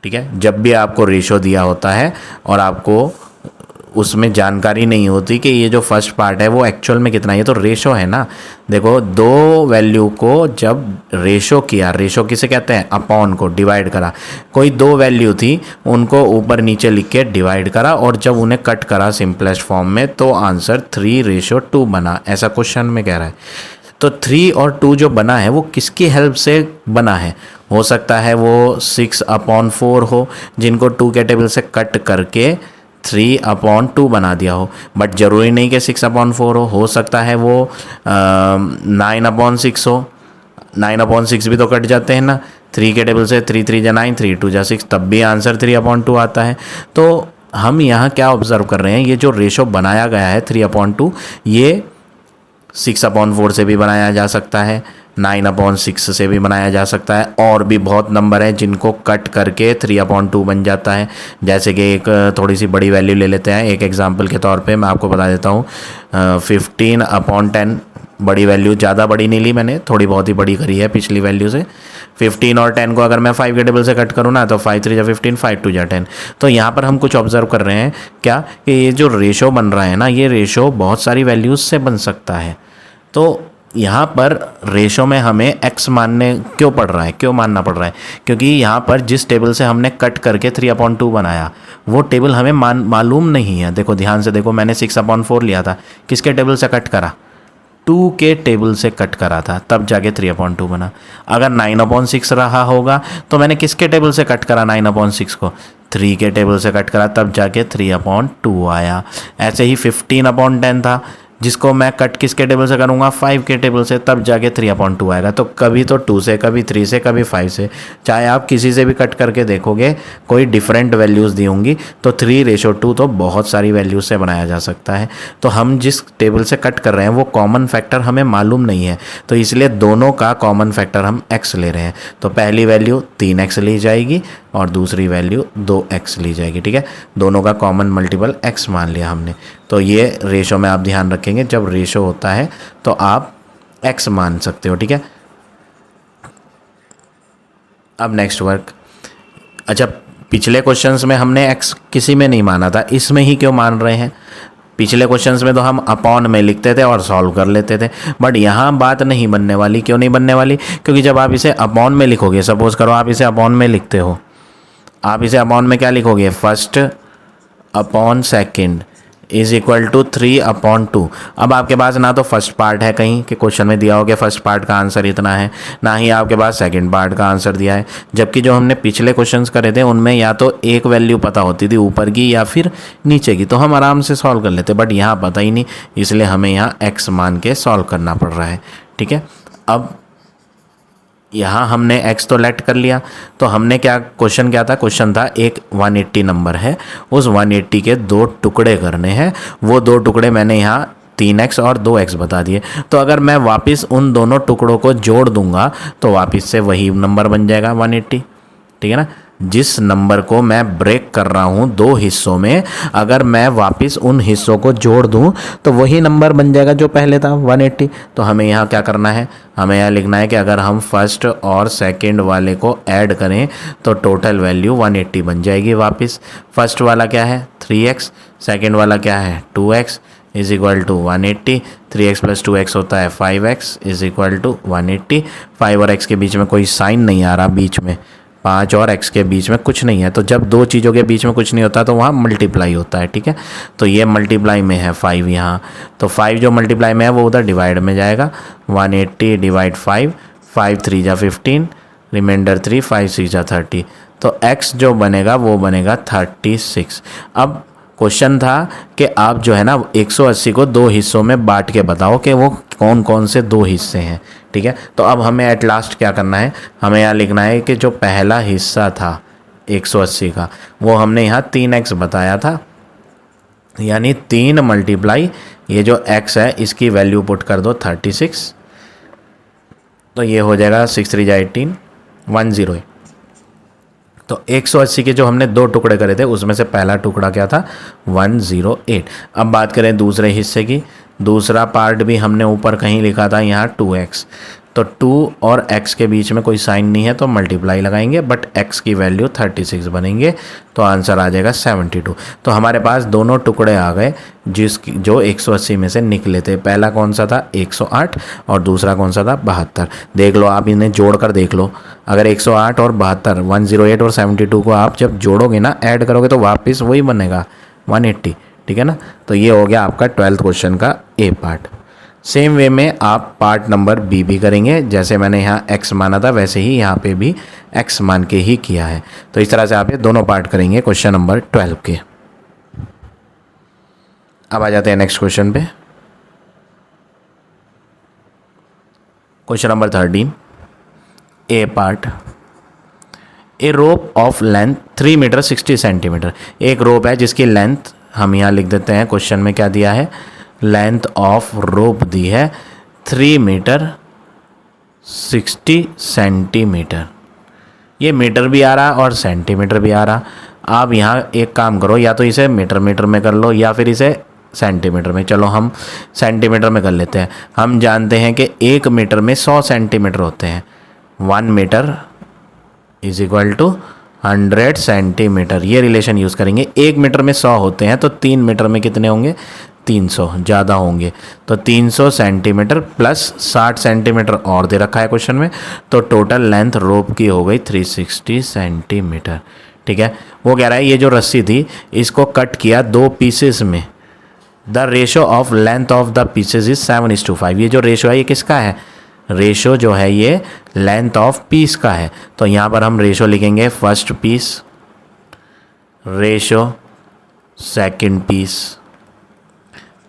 ठीक है। जब भी आपको रेशो दिया होता है और आपको उसमें जानकारी नहीं होती कि ये जो फर्स्ट पार्ट है वो एक्चुअल में कितना है, ये तो रेशो है ना। देखो दो वैल्यू को जब रेशो किया, रेशो किसे कहते हैं, अपॉन को डिवाइड करा, कोई दो वैल्यू थी उनको ऊपर नीचे लिख के डिवाइड करा और जब उन्हें कट करा सिंपलेस्ट फॉर्म में तो आंसर 3:2 बना, ऐसा क्वेश्चन में कह रहा है। तो 3 और 2 जो बना है वो किसकी हेल्प से बना है, हो सकता है वो 6/4 हो जिनको 2 के टेबल से कट करके 3/2 बना दिया हो, बट ज़रूरी नहीं कि 6/4 हो सकता है वो 9/6 हो। 9/6 भी तो कट जाते हैं ना, 3 के टेबल से 3 3 जा 9, 3 2 जा 6, तब भी आंसर 3/2 आता है। तो हम यहाँ क्या ऑब्जर्व कर रहे हैं, ये जो रेशो बनाया गया है 3/2 ये 6/4 से भी बनाया जा सकता है, 9/6 से भी बनाया जा सकता है, और भी बहुत नंबर हैं जिनको कट करके 3/2 बन जाता है। जैसे कि एक थोड़ी सी बड़ी वैल्यू ले लेते हैं, एक एग्जांपल के तौर पे मैं आपको बता देता हूँ, 15/10 बड़ी वैल्यू, ज़्यादा बड़ी नहीं ली मैंने, थोड़ी बहुत ही बड़ी करी है पिछली वैल्यू से। 15 और 10 को अगर मैं 5 के टेबल से कट करूँ ना तो 5 3 जा 15, 5 2 जा 10। तो यहाँ पर हम कुछ ऑब्जर्व कर रहे हैं क्या, कि ये जो रेशो बन रहा है ना, ये रेशो बहुत सारी वैल्यूज़ से बन सकता है। तो यहाँ पर रेशो में हमें x मानने क्यों पड़ रहा है, क्यों मानना पड़ रहा है, क्योंकि यहाँ पर जिस टेबल से हमने कट करके 3/2 बनाया वो टेबल हमें मालूम नहीं है। देखो ध्यान से देखो, मैंने 6/4 लिया था, किसके टेबल से कट करा, 2 के टेबल से कट करा था, तब जाके 3/2 बना। अगर 9/6 रहा होगा तो मैंने किसके टेबल से कट करा 9/6 को, 3 के टेबल से कट करा, तब जाके 3/2 आया। ऐसे ही 15/10 था, जिसको मैं कट किसके टेबल से करूँगा, 5 के टेबल से, तब जाके 3/2 आएगा। तो कभी तो 2 से, कभी 3 से, कभी 5 से, चाहे आप किसी से भी कट करके देखोगे कोई डिफरेंट वैल्यूज़ दी होंगी। तो 3:2 तो बहुत सारी वैल्यूज से बनाया जा सकता है। तो हम जिस टेबल से कट कर रहे हैं वो कॉमन फैक्टर हमें मालूम नहीं है, तो इसलिए दोनों का कॉमन फैक्टर हम x ले रहे हैं। तो पहली वैल्यू 3x ली जाएगी और दूसरी वैल्यू 2x ली जाएगी, ठीक है। दोनों का कॉमन मल्टीपल x मान लिया हमने। तो ये रेशो में आप ध्यान रखेंगे, जब रेशो होता है तो आप x मान सकते हो, ठीक है। अब नेक्स्ट वर्क, अच्छा पिछले क्वेश्चंस में हमने x किसी में नहीं माना था, इसमें ही क्यों मान रहे हैं। पिछले क्वेश्चंस में तो हम अपॉन में लिखते थे और सॉल्व कर लेते थे, बट यहाँ बात नहीं बनने वाली। क्यों नहीं बनने वाली, क्योंकि जब आप इसे अपॉन में लिखोगे, सपोज करो आप इसे अपॉन में लिखते हो, आप इसे अपॉन में क्या लिखोगे, first upon second is equal to 3/2। अब आपके पास ना तो फर्स्ट पार्ट है कहीं कि क्वेश्चन में दिया हो कि फर्स्ट पार्ट का आंसर इतना है, ना ही आपके पास सेकंड पार्ट का आंसर दिया है। जबकि जो हमने पिछले क्वेश्चंस करे थे उनमें या तो एक वैल्यू पता होती थी ऊपर की या फिर नीचे की, तो हम आराम से सॉल्व कर लेते, बट यहाँ पता ही नहीं, इसलिए हमें यहाँ x मान के सॉल्व करना पड़ रहा है, ठीक है। अब यहाँ हमने x तो लेट कर लिया, तो हमने क्या, क्वेश्चन क्या था, क्वेश्चन था एक 180 नंबर है, उस 180 के 2 टुकड़े करने हैं, वो 2 टुकड़े मैंने यहाँ 3x और 2x बता दिए। तो अगर मैं वापस उन दोनों टुकड़ों को जोड़ दूंगा तो वापस से वही नंबर बन जाएगा 180, ठीक है ना। जिस नंबर को मैं ब्रेक कर रहा हूँ 2 हिस्सों में, अगर मैं वापस उन हिस्सों को जोड़ दूँ तो वही नंबर बन जाएगा जो पहले था 180। तो हमें यहाँ क्या करना है, हमें यहाँ लिखना है कि अगर हम फर्स्ट और सेकंड वाले को ऐड करें तो टोटल वैल्यू 180 बन जाएगी वापस। फर्स्ट वाला क्या है 3x, सेकंड वाला क्या है 2x is equal to 180, 3x + 2x होता है 5x इज इक्वल टू 180। 5 और x के बीच में कोई साइन नहीं आ रहा, बीच में 5 और x के बीच में कुछ नहीं है, तो जब 2 चीज़ों के बीच में कुछ नहीं होता तो वहाँ मल्टीप्लाई होता है, ठीक है। तो ये मल्टीप्लाई में है 5 यहाँ, तो 5 जो मल्टीप्लाई में है वो उधर डिवाइड में जाएगा, 180 डिवाइड 5, 5 3 जा 15, रिमाइंडर 3, 5 6 जा 30, तो x जो बनेगा वो बनेगा 36। अब क्वेश्चन था कि आप जो है ना 180 को 2 हिस्सों में बांट के बताओ कि वो कौन कौन से 2 हिस्से हैं, ठीक है। तो अब हमें एट लास्ट क्या करना है, हमें यहाँ लिखना है कि जो पहला हिस्सा था 180 का वो हमने यहाँ 3x बताया था, यानी 3 मल्टीप्लाई ये जो x है इसकी वैल्यू पुट कर दो 36, तो ये हो जाएगा 6 3 18 108। तो 180 के जो हमने 2 टुकड़े करे थे उसमें से पहला टुकड़ा क्या था 108। अब बात करें दूसरे हिस्से की, दूसरा पार्ट भी हमने ऊपर कहीं लिखा था यहाँ 2x, तो 2 और x के बीच में कोई साइन नहीं है तो मल्टीप्लाई लगाएंगे, बट x की वैल्यू 36 बनेंगे तो आंसर आ जाएगा 72। तो हमारे पास दोनों टुकड़े आ गए जो 180 में से निकले थे। पहला कौन सा था 108 और दूसरा कौन सा था 72। देख लो, आप इन्हें जोड़ कर देख लो, अगर 108 और 72 108 और 72 को आप जब जोड़ोगे ना, ऐड करोगे तो वापस वही बनेगा 180, ठीक है ना। तो ये हो गया आपका 12th क्वेश्चन का ए पार्ट। सेम वे में आप पार्ट नंबर बी भी करेंगे, जैसे मैंने यहाँ x माना था वैसे ही यहाँ पे भी x मान के ही किया है। तो इस तरह से आप ये दोनों पार्ट करेंगे क्वेश्चन नंबर 12 के। अब आ जाते हैं नेक्स्ट क्वेश्चन पे। Question number 13 A part. A rope of length 3 metre 60 centimetre. एक रोप है जिसकी लेंथ हम यहाँ लिख देते हैं, क्वेश्चन में क्या दिया है, लेंथ ऑफ रोप दी है 3 मीटर 60 सेंटीमीटर। ये मीटर भी आ रहा और सेंटीमीटर भी आ रहा। आप यहाँ एक काम करो, या तो इसे मीटर में कर लो या फिर इसे सेंटीमीटर में। चलो हम सेंटीमीटर में कर लेते हैं। हम जानते हैं कि 1 मीटर में 100 सेंटीमीटर होते हैं। 1 metre is equal to 100 centimetre, ये रिलेशन यूज़ करेंगे। 1 मीटर में 100 होते हैं तो 3 मीटर में कितने होंगे 300, ज़्यादा होंगे। तो 300 सेंटीमीटर प्लस 60 सेंटीमीटर और दे रखा है क्वेश्चन में, तो टोटल लेंथ रोप की हो गई 360 सेंटीमीटर। ठीक है, वो कह रहा है ये जो रस्सी थी इसको कट किया 2 पीसेस में। The ratio of length of the pieces is 7:5। ये जो रेशो है ये किसका है, रेशो जो है ये लेंथ ऑफ पीस का है। तो यहाँ पर हम रेशो लिखेंगे, first piece ratio second piece,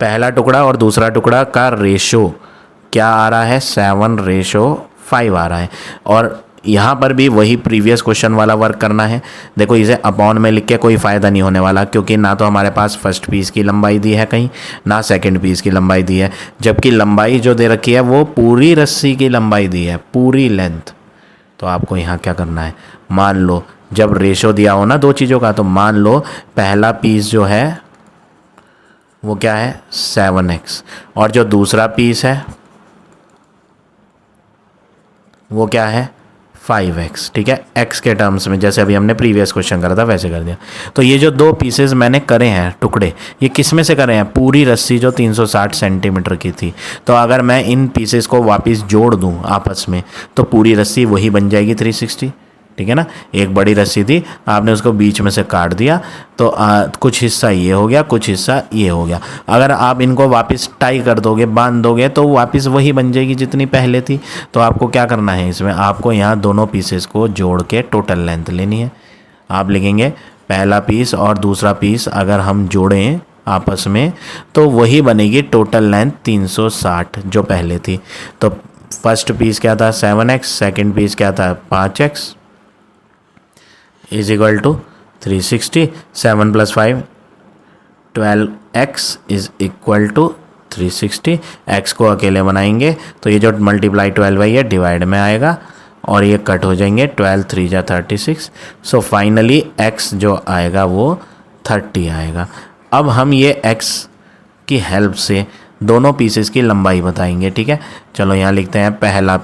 पहला टुकड़ा और दूसरा टुकड़ा का रेशो क्या आ रहा है 7:5 आ रहा है। और यहाँ पर भी वही प्रीवियस क्वेश्चन वाला वर्क करना है। देखो इसे अपॉन में लिख के कोई फ़ायदा नहीं होने वाला, क्योंकि ना तो हमारे पास फर्स्ट पीस की लंबाई दी है कहीं, ना सेकंड पीस की लंबाई दी है, जबकि लंबाई जो दे रखी है वो पूरी रस्सी की लंबाई दी है, पूरी लेंथ। तो आपको यहाँ क्या करना है, मान लो जब रेशो दिया हो ना 2 चीज़ों का, तो मान लो पहला पीस जो है वो क्या है 7x और जो दूसरा पीस है वो क्या है 5x। ठीक है, x के टर्म्स में, जैसे अभी हमने प्रीवियस क्वेश्चन करा था वैसे कर दिया। तो ये जो 2 पीसेस मैंने करे हैं टुकड़े, ये किस में से करे हैं, पूरी रस्सी जो 360 सेंटीमीटर की थी। तो अगर मैं इन पीसेस को वापस जोड़ दूं आपस में तो पूरी रस्सी वही बन जाएगी 360। ठीक है ना, एक बड़ी रस्सी थी, आपने उसको बीच में से काट दिया तो कुछ हिस्सा ये हो गया, कुछ हिस्सा ये हो गया। अगर आप इनको वापस टाई कर दोगे, बांध दोगे, तो वापस वही बन जाएगी जितनी पहले थी। तो आपको क्या करना है, इसमें आपको यहाँ दोनों पीसेस को जोड़ के टोटल लेंथ लेनी है। आप लिखेंगे पहला पीस और दूसरा पीस अगर हम जोड़ें आपस में तो वही बनेगी टोटल लेंथ 360 जो पहले थी। तो फर्स्ट पीस क्या था 7x, सेकेंड पीस क्या था 5x is equal to 360। 7 + 5 12x is equal to 360। x को अकेले बनाएंगे तो ये जो मल्टीप्लाई 12 है ये डिवाइड में आएगा और ये कट हो जाएंगे, 12 3 जा 36। सो फाइनली x जो आएगा वो 30 आएगा। अब हम ये x की हेल्प से दोनों पीसेस की लंबाई बताएंगे। ठीक है, चलो यहाँ लिखते हैं पहला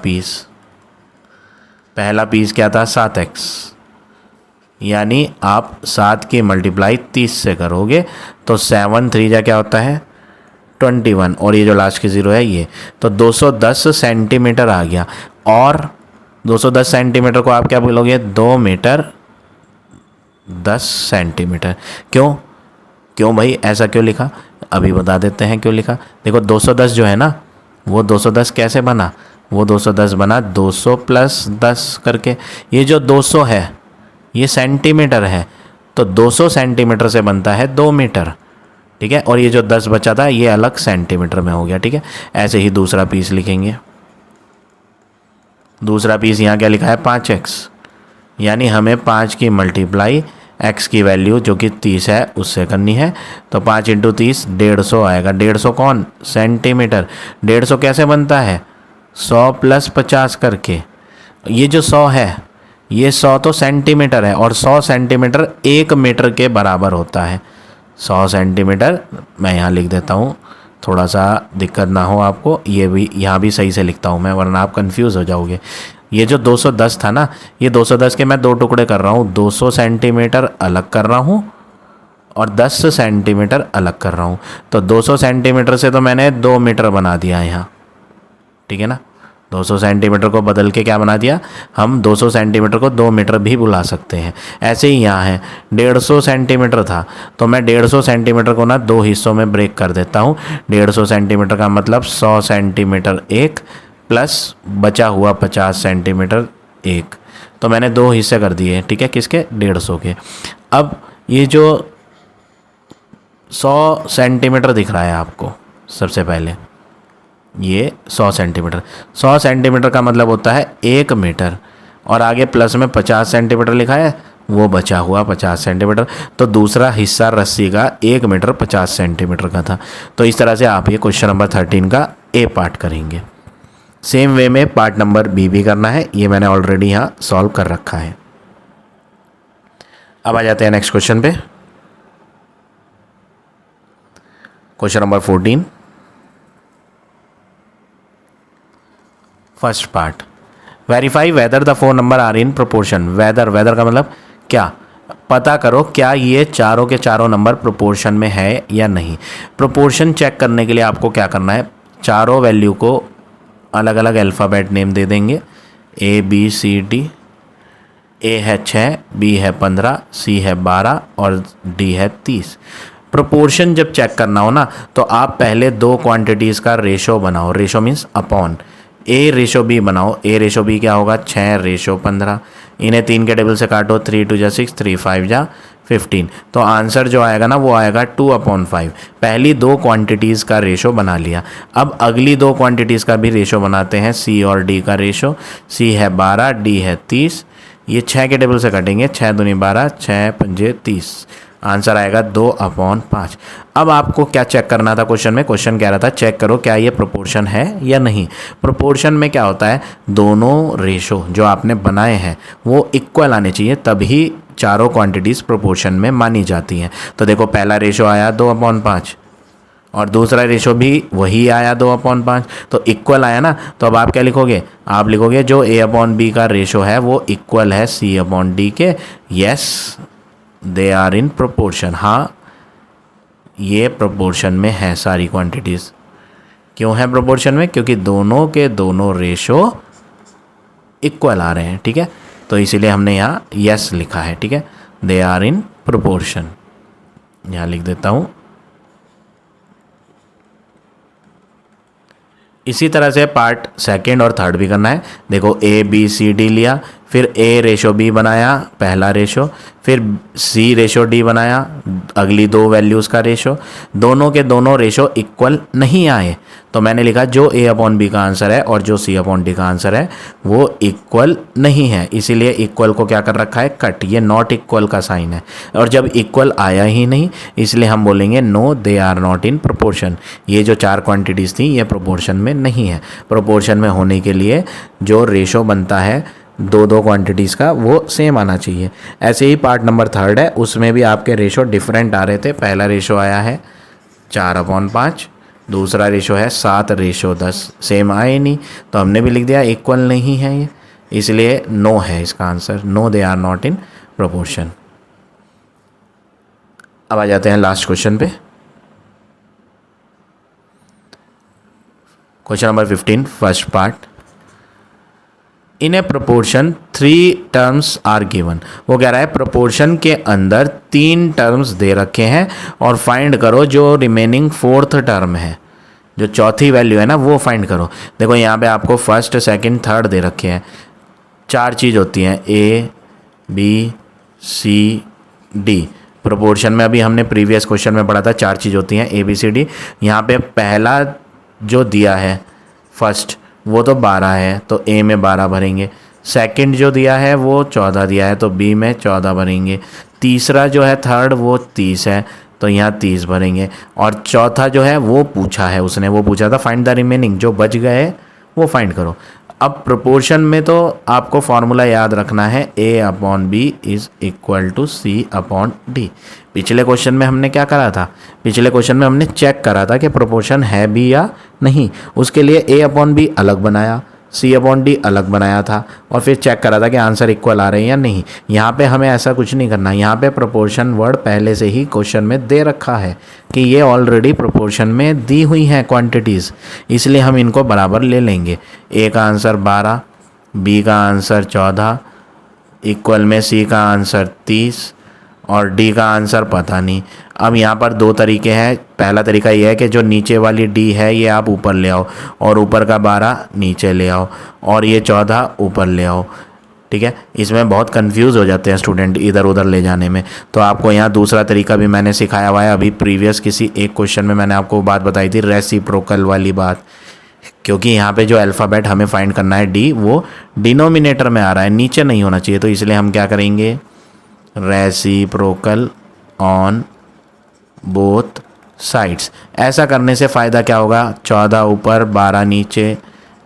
पीस क्या था 7x, यानी आप 7 की मल्टीप्लाई 30 से करोगे तो 7 3 जा क्या होता है 21 और ये जो लास्ट की 0 है ये, तो 210 सेंटीमीटर आ गया। और 210 सेंटीमीटर को आप क्या बोलोगे 2 मीटर 10 सेंटीमीटर। क्यों भाई ऐसा क्यों लिखा, अभी बता देते हैं क्यों लिखा। देखो 210 जो है ना वो 210 कैसे बना, वो 210 बना 200 + 10 करके। ये जो 200 है ये सेंटीमीटर है, तो 200 सेंटीमीटर से बनता है 2 मीटर। ठीक है, और ये जो 10 बचा था ये अलग सेंटीमीटर में हो गया। ठीक है, ऐसे ही दूसरा पीस लिखेंगे। दूसरा पीस यहाँ क्या लिखा है 5x, यानी हमें 5 की मल्टीप्लाई x की वैल्यू जो कि 30 है उससे करनी है। तो 5 इंटू 30 150 आएगा। 150 कौन? सेंटीमीटर। 150 कैसे बनता है? 100 प्लस 50 करके। ये जो 100 है, ये 100 तो सेंटीमीटर है और 100 सेंटीमीटर 1 मीटर के बराबर होता है। 100 सेंटीमीटर मैं यहाँ लिख देता हूँ, थोड़ा सा दिक्कत ना हो आपको। ये भी यहाँ भी सही से लिखता हूँ मैं, वरना आप कंफ्यूज हो जाओगे। ये जो 210 था ना, ये 210 के मैं 2 टुकड़े कर रहा हूँ। 200 सेंटीमीटर अलग कर रहा हूँ और 10 सेंटीमीटर अलग कर रहा हूँ। तो 200 सेंटीमीटर से तो मैंने 2 मीटर बना दिया यहाँ, ठीक है ना। 200 सेंटीमीटर को बदल के क्या बना दिया, हम 200 सेंटीमीटर को 2 मीटर भी बुला सकते हैं। ऐसे ही यहाँ है, 150 सेंटीमीटर था तो मैं 150 सेंटीमीटर को ना 2 हिस्सों में ब्रेक कर देता हूँ। 150 सेंटीमीटर का मतलब 100 सेंटीमीटर एक प्लस बचा हुआ 50 सेंटीमीटर एक, तो मैंने 2 हिस्से कर दिए, ठीक है, किसके? 150 के। अब ये जो 100 सेंटीमीटर दिख रहा है आपको, सबसे पहले ये 100 सेंटीमीटर, 100 सेंटीमीटर का मतलब होता है 1 मीटर, और आगे प्लस में 50 सेंटीमीटर लिखा है, वो बचा हुआ 50 सेंटीमीटर। तो दूसरा हिस्सा रस्सी का 1 मीटर 50 सेंटीमीटर का था। तो इस तरह से आप ये क्वेश्चन नंबर 13 का ए पार्ट करेंगे। सेम वे में पार्ट नंबर बी भी करना है, ये मैंने ऑलरेडी यहाँ सॉल्व कर रखा है। अब आ जाते हैं नेक्स्ट क्वेश्चन पे। Question number 14, first part, verify whether the 4 number are in proportion. Whether का मतलब क्या, पता करो क्या ये चारों के चारों नंबर प्रोपोर्शन में है या नहीं। प्रोपोर्शन चेक करने के लिए आपको क्या करना है, चारों वैल्यू को अलग अलग अल्फ़ाबेट नेम दे देंगे, A B C D। A है 6, B है 15, C है 12 और D है 30। प्रोपोर्शन जब चेक करना हो ना, तो आप पहले 2 क्वांटिटीज़ का रेशो बनाओ। Ratio means upon. A ratio B बनाओ। A रेशो B क्या होगा? 6 रेशो 15। इन्हें 3 के टेबल से काटो, 3 2 जा 6, 3 5 जा 15। तो आंसर जो आएगा ना वो आएगा 2/5। पहली 2 क्वांटिटीज़ का रेशो बना लिया। अब अगली 2 क्वांटिटीज़ का भी रेशो बनाते हैं, C और D का रेशो। C है 12, D है 30। ये 6 के टेबल से कटेंगे, 6 दूनी 12, 6 पंजे 30। आंसर आएगा 2/5। अब आपको क्या चेक करना था क्वेश्चन में? क्वेश्चन कह रहा था चेक करो क्या ये प्रोपोर्शन है या नहीं। प्रोपोर्शन में क्या होता है, दोनों रेशो जो आपने बनाए हैं वो इक्वल आने चाहिए, तभी चारों क्वांटिटीज़ प्रोपोर्शन में मानी जाती हैं। तो देखो पहला रेशो आया 2/5 और दूसरा रेशो भी वही आया 2/5, तो इक्वल आया ना। तो अब आप क्या लिखोगे? आप लिखोगे जो A/B का रेशो है वो इक्वल है C/D के। Yes they are in proportion. हाँ ये प्रोपोर्शन में है सारी क्वांटिटीज़। क्यों है प्रोपोर्शन में? क्योंकि दोनों के दोनों रेशो इक्वल आ रहे हैं, ठीक है। तो इसीलिए हमने यहाँ यस लिखा है, ठीक है। दे आर इन प्रोपोर्शन, यहाँ लिख देता हूँ। इसी तरह से पार्ट सेकंड और थर्ड भी करना है। देखो A B C D लिया, फिर A रेशो B बनाया पहला रेशो, फिर C रेशो D बनाया अगली 2 वैल्यूज़ का रेशो। दोनों के दोनों रेशो इक्वल नहीं आए, तो मैंने लिखा जो A/B का आंसर है और जो C/D का आंसर है वो इक्वल नहीं है। इसीलिए इक्वल को क्या कर रखा है? कट। ये नॉट इक्वल का साइन है, और जब इक्वल आया ही नहीं इसलिए हम बोलेंगे no they are not in proportion. ये जो 4 क्वांटिटीज़ थी ये प्रोपोर्शन में नहीं है। प्रोपोर्शन में होने के लिए जो रेशो बनता है 2 क्वांटिटीज़ का वो सेम आना चाहिए। ऐसे ही पार्ट नंबर थर्ड है, उसमें भी आपके रेशो डिफरेंट आ रहे थे। पहला रेशो आया है 4/5, दूसरा रेशो है 7/10। सेम आए नहीं, तो हमने भी लिख दिया इक्वल नहीं है ये, इसलिए नो है इसका आंसर। No they are not in proportion. अब आ जाते हैं लास्ट क्वेश्चन पे। Question number 15 first part, in a proportion 3 terms are given. वो कह रहा है प्रोपोर्शन के अंदर 3 टर्म्स दे रखे हैं और फाइंड करो जो रिमेनिंग 4th टर्म है, जो चौथी वैल्यू है ना वो फाइंड करो। देखो यहाँ पे आपको फर्स्ट सेकंड थर्ड दे रखे हैं। 4 चीज़ होती हैं A B C D। Proportion में अभी हमने प्रीवियस क्वेश्चन में पढ़ा था 4 चीज़ होती हैं A B C D। यहाँ पे पहला जो दिया है फर्स्ट वो तो 12 है, तो A में 12 भरेंगे। सेकंड जो दिया है वो 14 दिया है, तो बी में 14 भरेंगे। तीसरा जो है थर्ड वो 30 है, तो यहाँ 30 भरेंगे। और चौथा जो है वो पूछा है उसने, वो पूछा था फाइंड द रिमेनिंग, जो बच गए वो फाइंड करो। अब प्रोपोर्शन में तो आपको फॉर्मूला याद रखना है, A upon B is equal to C upon D. पिछले क्वेश्चन में हमने क्या करा था, पिछले क्वेश्चन में हमने चेक करा था कि प्रोपोर्शन है भी या नहीं। उसके लिए ए अपॉन बी अलग बनाया, सी अपॉन डी अलग बनाया था, और फिर चेक करा था कि आंसर इक्वल आ रहे हैं या नहीं। यहाँ पे हमें ऐसा कुछ नहीं करना, यहाँ पे प्रोपोर्शन वर्ड पहले से ही क्वेश्चन में दे रखा है कि ये ऑलरेडी प्रोपोर्शन में दी हुई हैं क्वांटिटीज़, इसलिए हम इनको बराबर ले लेंगे। ए का आंसर 12, बी का आंसर 14, इक्वल में सी का आंसर 30 और डी का आंसर पता नहीं। अब यहाँ पर दो तरीके हैं। पहला तरीका ये है कि जो नीचे वाली डी है ये आप ऊपर ले आओ, और ऊपर का 12 नीचे ले आओ, और ये 14 ऊपर ले आओ। ठीक है, इसमें बहुत कंफ्यूज हो जाते हैं स्टूडेंट इधर उधर ले जाने में। तो आपको यहाँ दूसरा तरीका भी मैंने सिखाया हुआ है। अभी प्रीवियस किसी एक क्वेश्चन में मैंने आपको बात बताई थी, रेसिप्रोकल वाली बात, क्योंकि यहाँ पे जो अल्फ़ाबेट हमें फाइंड करना है डी, वो डिनोमिनेटर में आ रहा है, नीचे नहीं होना चाहिए। तो इसलिए हम क्या करेंगे, रेसिप्रोकल ऑन बोथ साइड्स। ऐसा करने से फ़ायदा क्या होगा, 14 ऊपर 12 नीचे,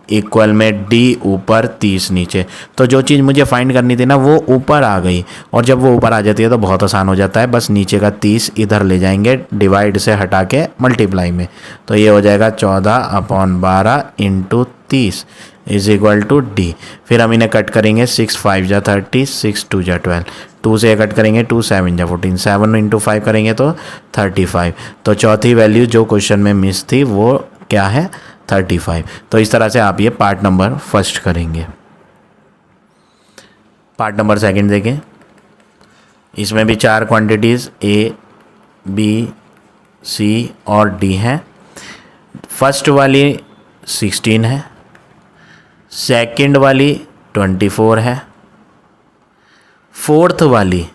इक्वल में डी ऊपर 30 नीचे। तो जो चीज़ मुझे फाइंड करनी थी ना वो ऊपर आ गई, और जब वो ऊपर आ जाती है तो बहुत आसान हो जाता है, बस नीचे का 30 इधर ले जाएंगे डिवाइड से हटा के मल्टीप्लाई में। तो ये हो जाएगा 14 upon 12 into 30 is equal to D. फिर हम इन्हें कट करेंगे, 6 5 जा 30, 6 2 जा 12, 2 से कट करेंगे 2 7 जा 14, 7 इंटू 5 करेंगे तो 35। तो चौथी वैल्यू जो क्वेश्चन में मिस थी वो क्या है, 35। तो इस तरह से आप ये पार्ट नंबर फर्स्ट करेंगे। पार्ट नंबर सेकंड देखें, इसमें भी 4 क्वांटिटीज़ ए बी सी और डी हैं। फर्स्ट वाली 16 है, सेकंड वाली 24 है, फोर्थ वाली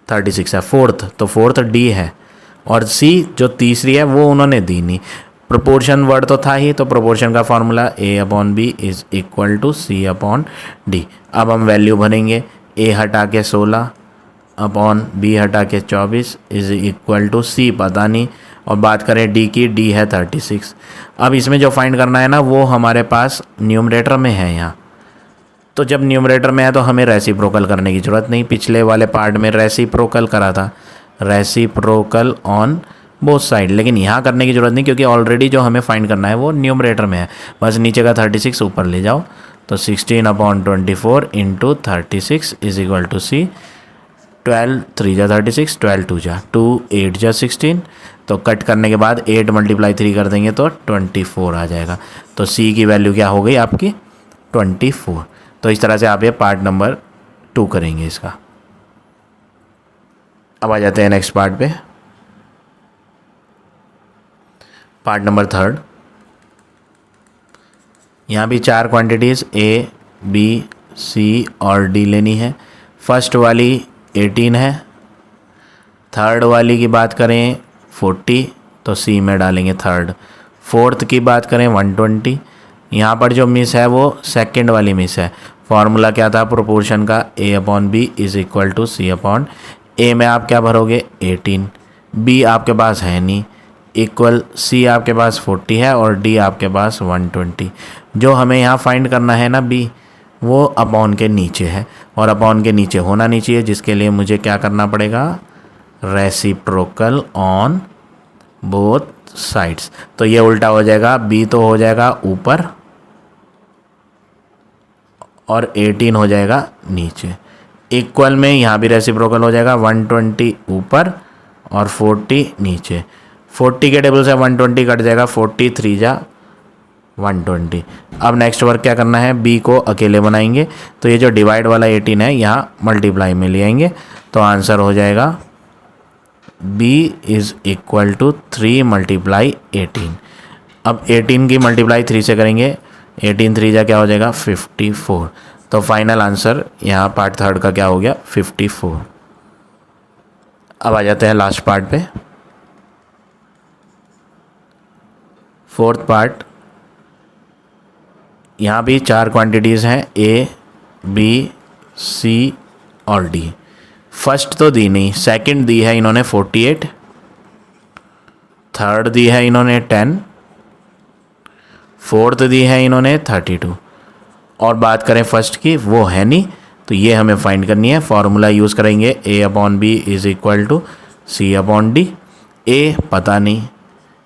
36 है, फोर्थ तो फोर्थ डी है, और सी जो तीसरी है वो उन्होंने दी नहीं। प्रोपोर्शन वर्ड तो था ही, तो प्रोपोर्शन का formula A upon B is equal to C upon D. अब हम वैल्यू भरेंगे, ए हटा के 16 अपॉन बी हटा के 24 इज इक्वल टू सी पता नहीं, और बात करें डी की, डी है 36। अब इसमें जो फाइंड करना है ना वो हमारे पास न्यूमरेटर में है यहाँ। तो जब न्यूमरेटर में है तो हमें रेसिप्रोकल करने की ज़रूरत नहीं। पिछले वाले पार्ट में रेसिप्रोकल करा था, रेसिप्रोकल ऑन बोथ साइड, लेकिन यहाँ करने की ज़रूरत नहीं क्योंकि ऑलरेडी जो हमें फाइंड करना है वो न्यूमरेटर में है। बस नीचे का 36 ऊपर ले जाओ, तो 16 upon 24 into 36 is equal to C. 12 3 जा 36, 12 2 जा 2, 8 जा 16। तो कट करने के बाद 8 मल्टीप्लाई 3 कर देंगे तो 24 आ जाएगा। तो सी की वैल्यू क्या हो गई आपकी, 24। तो इस तरह से आप ये पार्ट नंबर 2 करेंगे इसका। अब आ जाते हैं नेक्स्ट पार्ट पे, पार्ट नंबर 3। यहाँ भी 4 क्वांटिटीज़ ए बी सी और डी लेनी है। फर्स्ट वाली 18 है, थर्ड वाली की बात करें 40 तो सी में डालेंगे थर्ड, फोर्थ की बात करें 120। यहाँ पर जो मिस है वो सेकंड वाली मिस है। फॉर्मूला क्या था प्रोपोर्शन का, A upon B is equal to C upon A में आप क्या भरोगे 18, बी आपके पास है नहीं, इक्वल सी आपके पास 40 है और डी आपके पास 120। जो हमें यहाँ फाइंड करना है ना बी, वो अपॉन के नीचे है, और अपॉन के नीचे होना नहीं चाहिए, जिसके लिए मुझे क्या करना पड़ेगा, रेसिप्रोकल ऑन बोथ साइड्स। तो ये उल्टा हो जाएगा, बी तो हो जाएगा ऊपर और 18 हो जाएगा नीचे। इक्वल में यहाँ भी रेसिप्रोकल हो जाएगा, 120 ऊपर और 40 नीचे। 40 के टेबल से 120 कट जाएगा, 43 जा 120। अब नेक्स्ट वर्क क्या करना है, बी को अकेले बनाएंगे, तो ये जो डिवाइड वाला 18 है यहाँ मल्टीप्लाई में ले आएंगे, तो आंसर हो जाएगा b is equal to 3 multiply 18। अब 18 की मल्टीप्लाई 3 से करेंगे, 18 3 जा क्या हो जाएगा 54। तो फाइनल आंसर यहाँ पार्ट थर्ड का क्या हो गया 54। अब आ जाते हैं लास्ट पार्ट पे, फोर्थ पार्ट। यहाँ भी 4 क्वांटिटीज़ हैं ए बी, सी और डी। फर्स्ट तो दी नहीं, सेकंड दी है इन्होंने 48, थर्ड दी है इन्होंने 10, फोर्थ दी है इन्होंने 32, और बात करें फर्स्ट की वो है नहीं, तो ये हमें फाइंड करनी है। फॉर्मूला यूज़ करेंगे A/B is equal to C/D। A पता नहीं,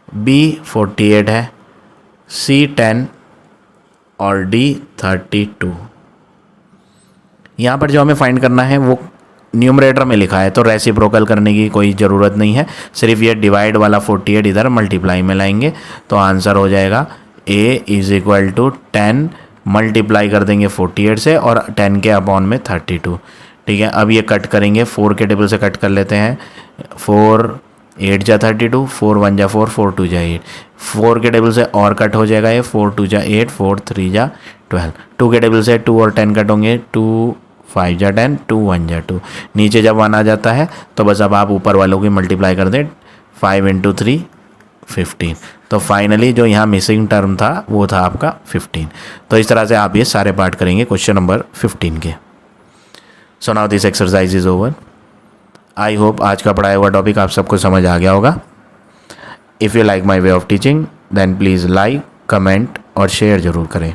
B 48 है, C 10 और D 32। यहाँ पर जो हमें फाइंड करना है वो न्यूमरेटर में लिखा है, तो रेसिप्रोकल करने की कोई ज़रूरत नहीं है, सिर्फ ये डिवाइड वाला 48 इधर मल्टीप्लाई में लाएंगे तो आंसर हो जाएगा A is equal to 10 multiply कर देंगे 48 से और 10 के अपॉन में 32। ठीक है, अब ये कट करेंगे, 4 के टेबल से कट कर लेते हैं। 4 8 जा 32, 4 1 जा 4, 4 2 जा 8, 4 के टेबल से और कट हो जाएगा ये, 4 2 जा 8, 4 3 जा 12, 2 के टेबल से 2 और 10 कट होंगे, 2 5 जा 10, 2 1 जा 2। नीचे जब 1 आ जाता है तो बस अब आप ऊपर वालों की मल्टीप्लाई कर दें, 5 × 3 15। तो फाइनली जो यहाँ मिसिंग टर्म था वो था आपका 15। तो इस तरह से आप ये सारे पार्ट करेंगे क्वेश्चन नंबर 15 के। So now this exercise is over. I hope आज का पढ़ाया हुआ टॉपिक आप सबको समझ आ गया होगा। If you like my way of teaching then please like, comment और शेयर ज़रूर करें।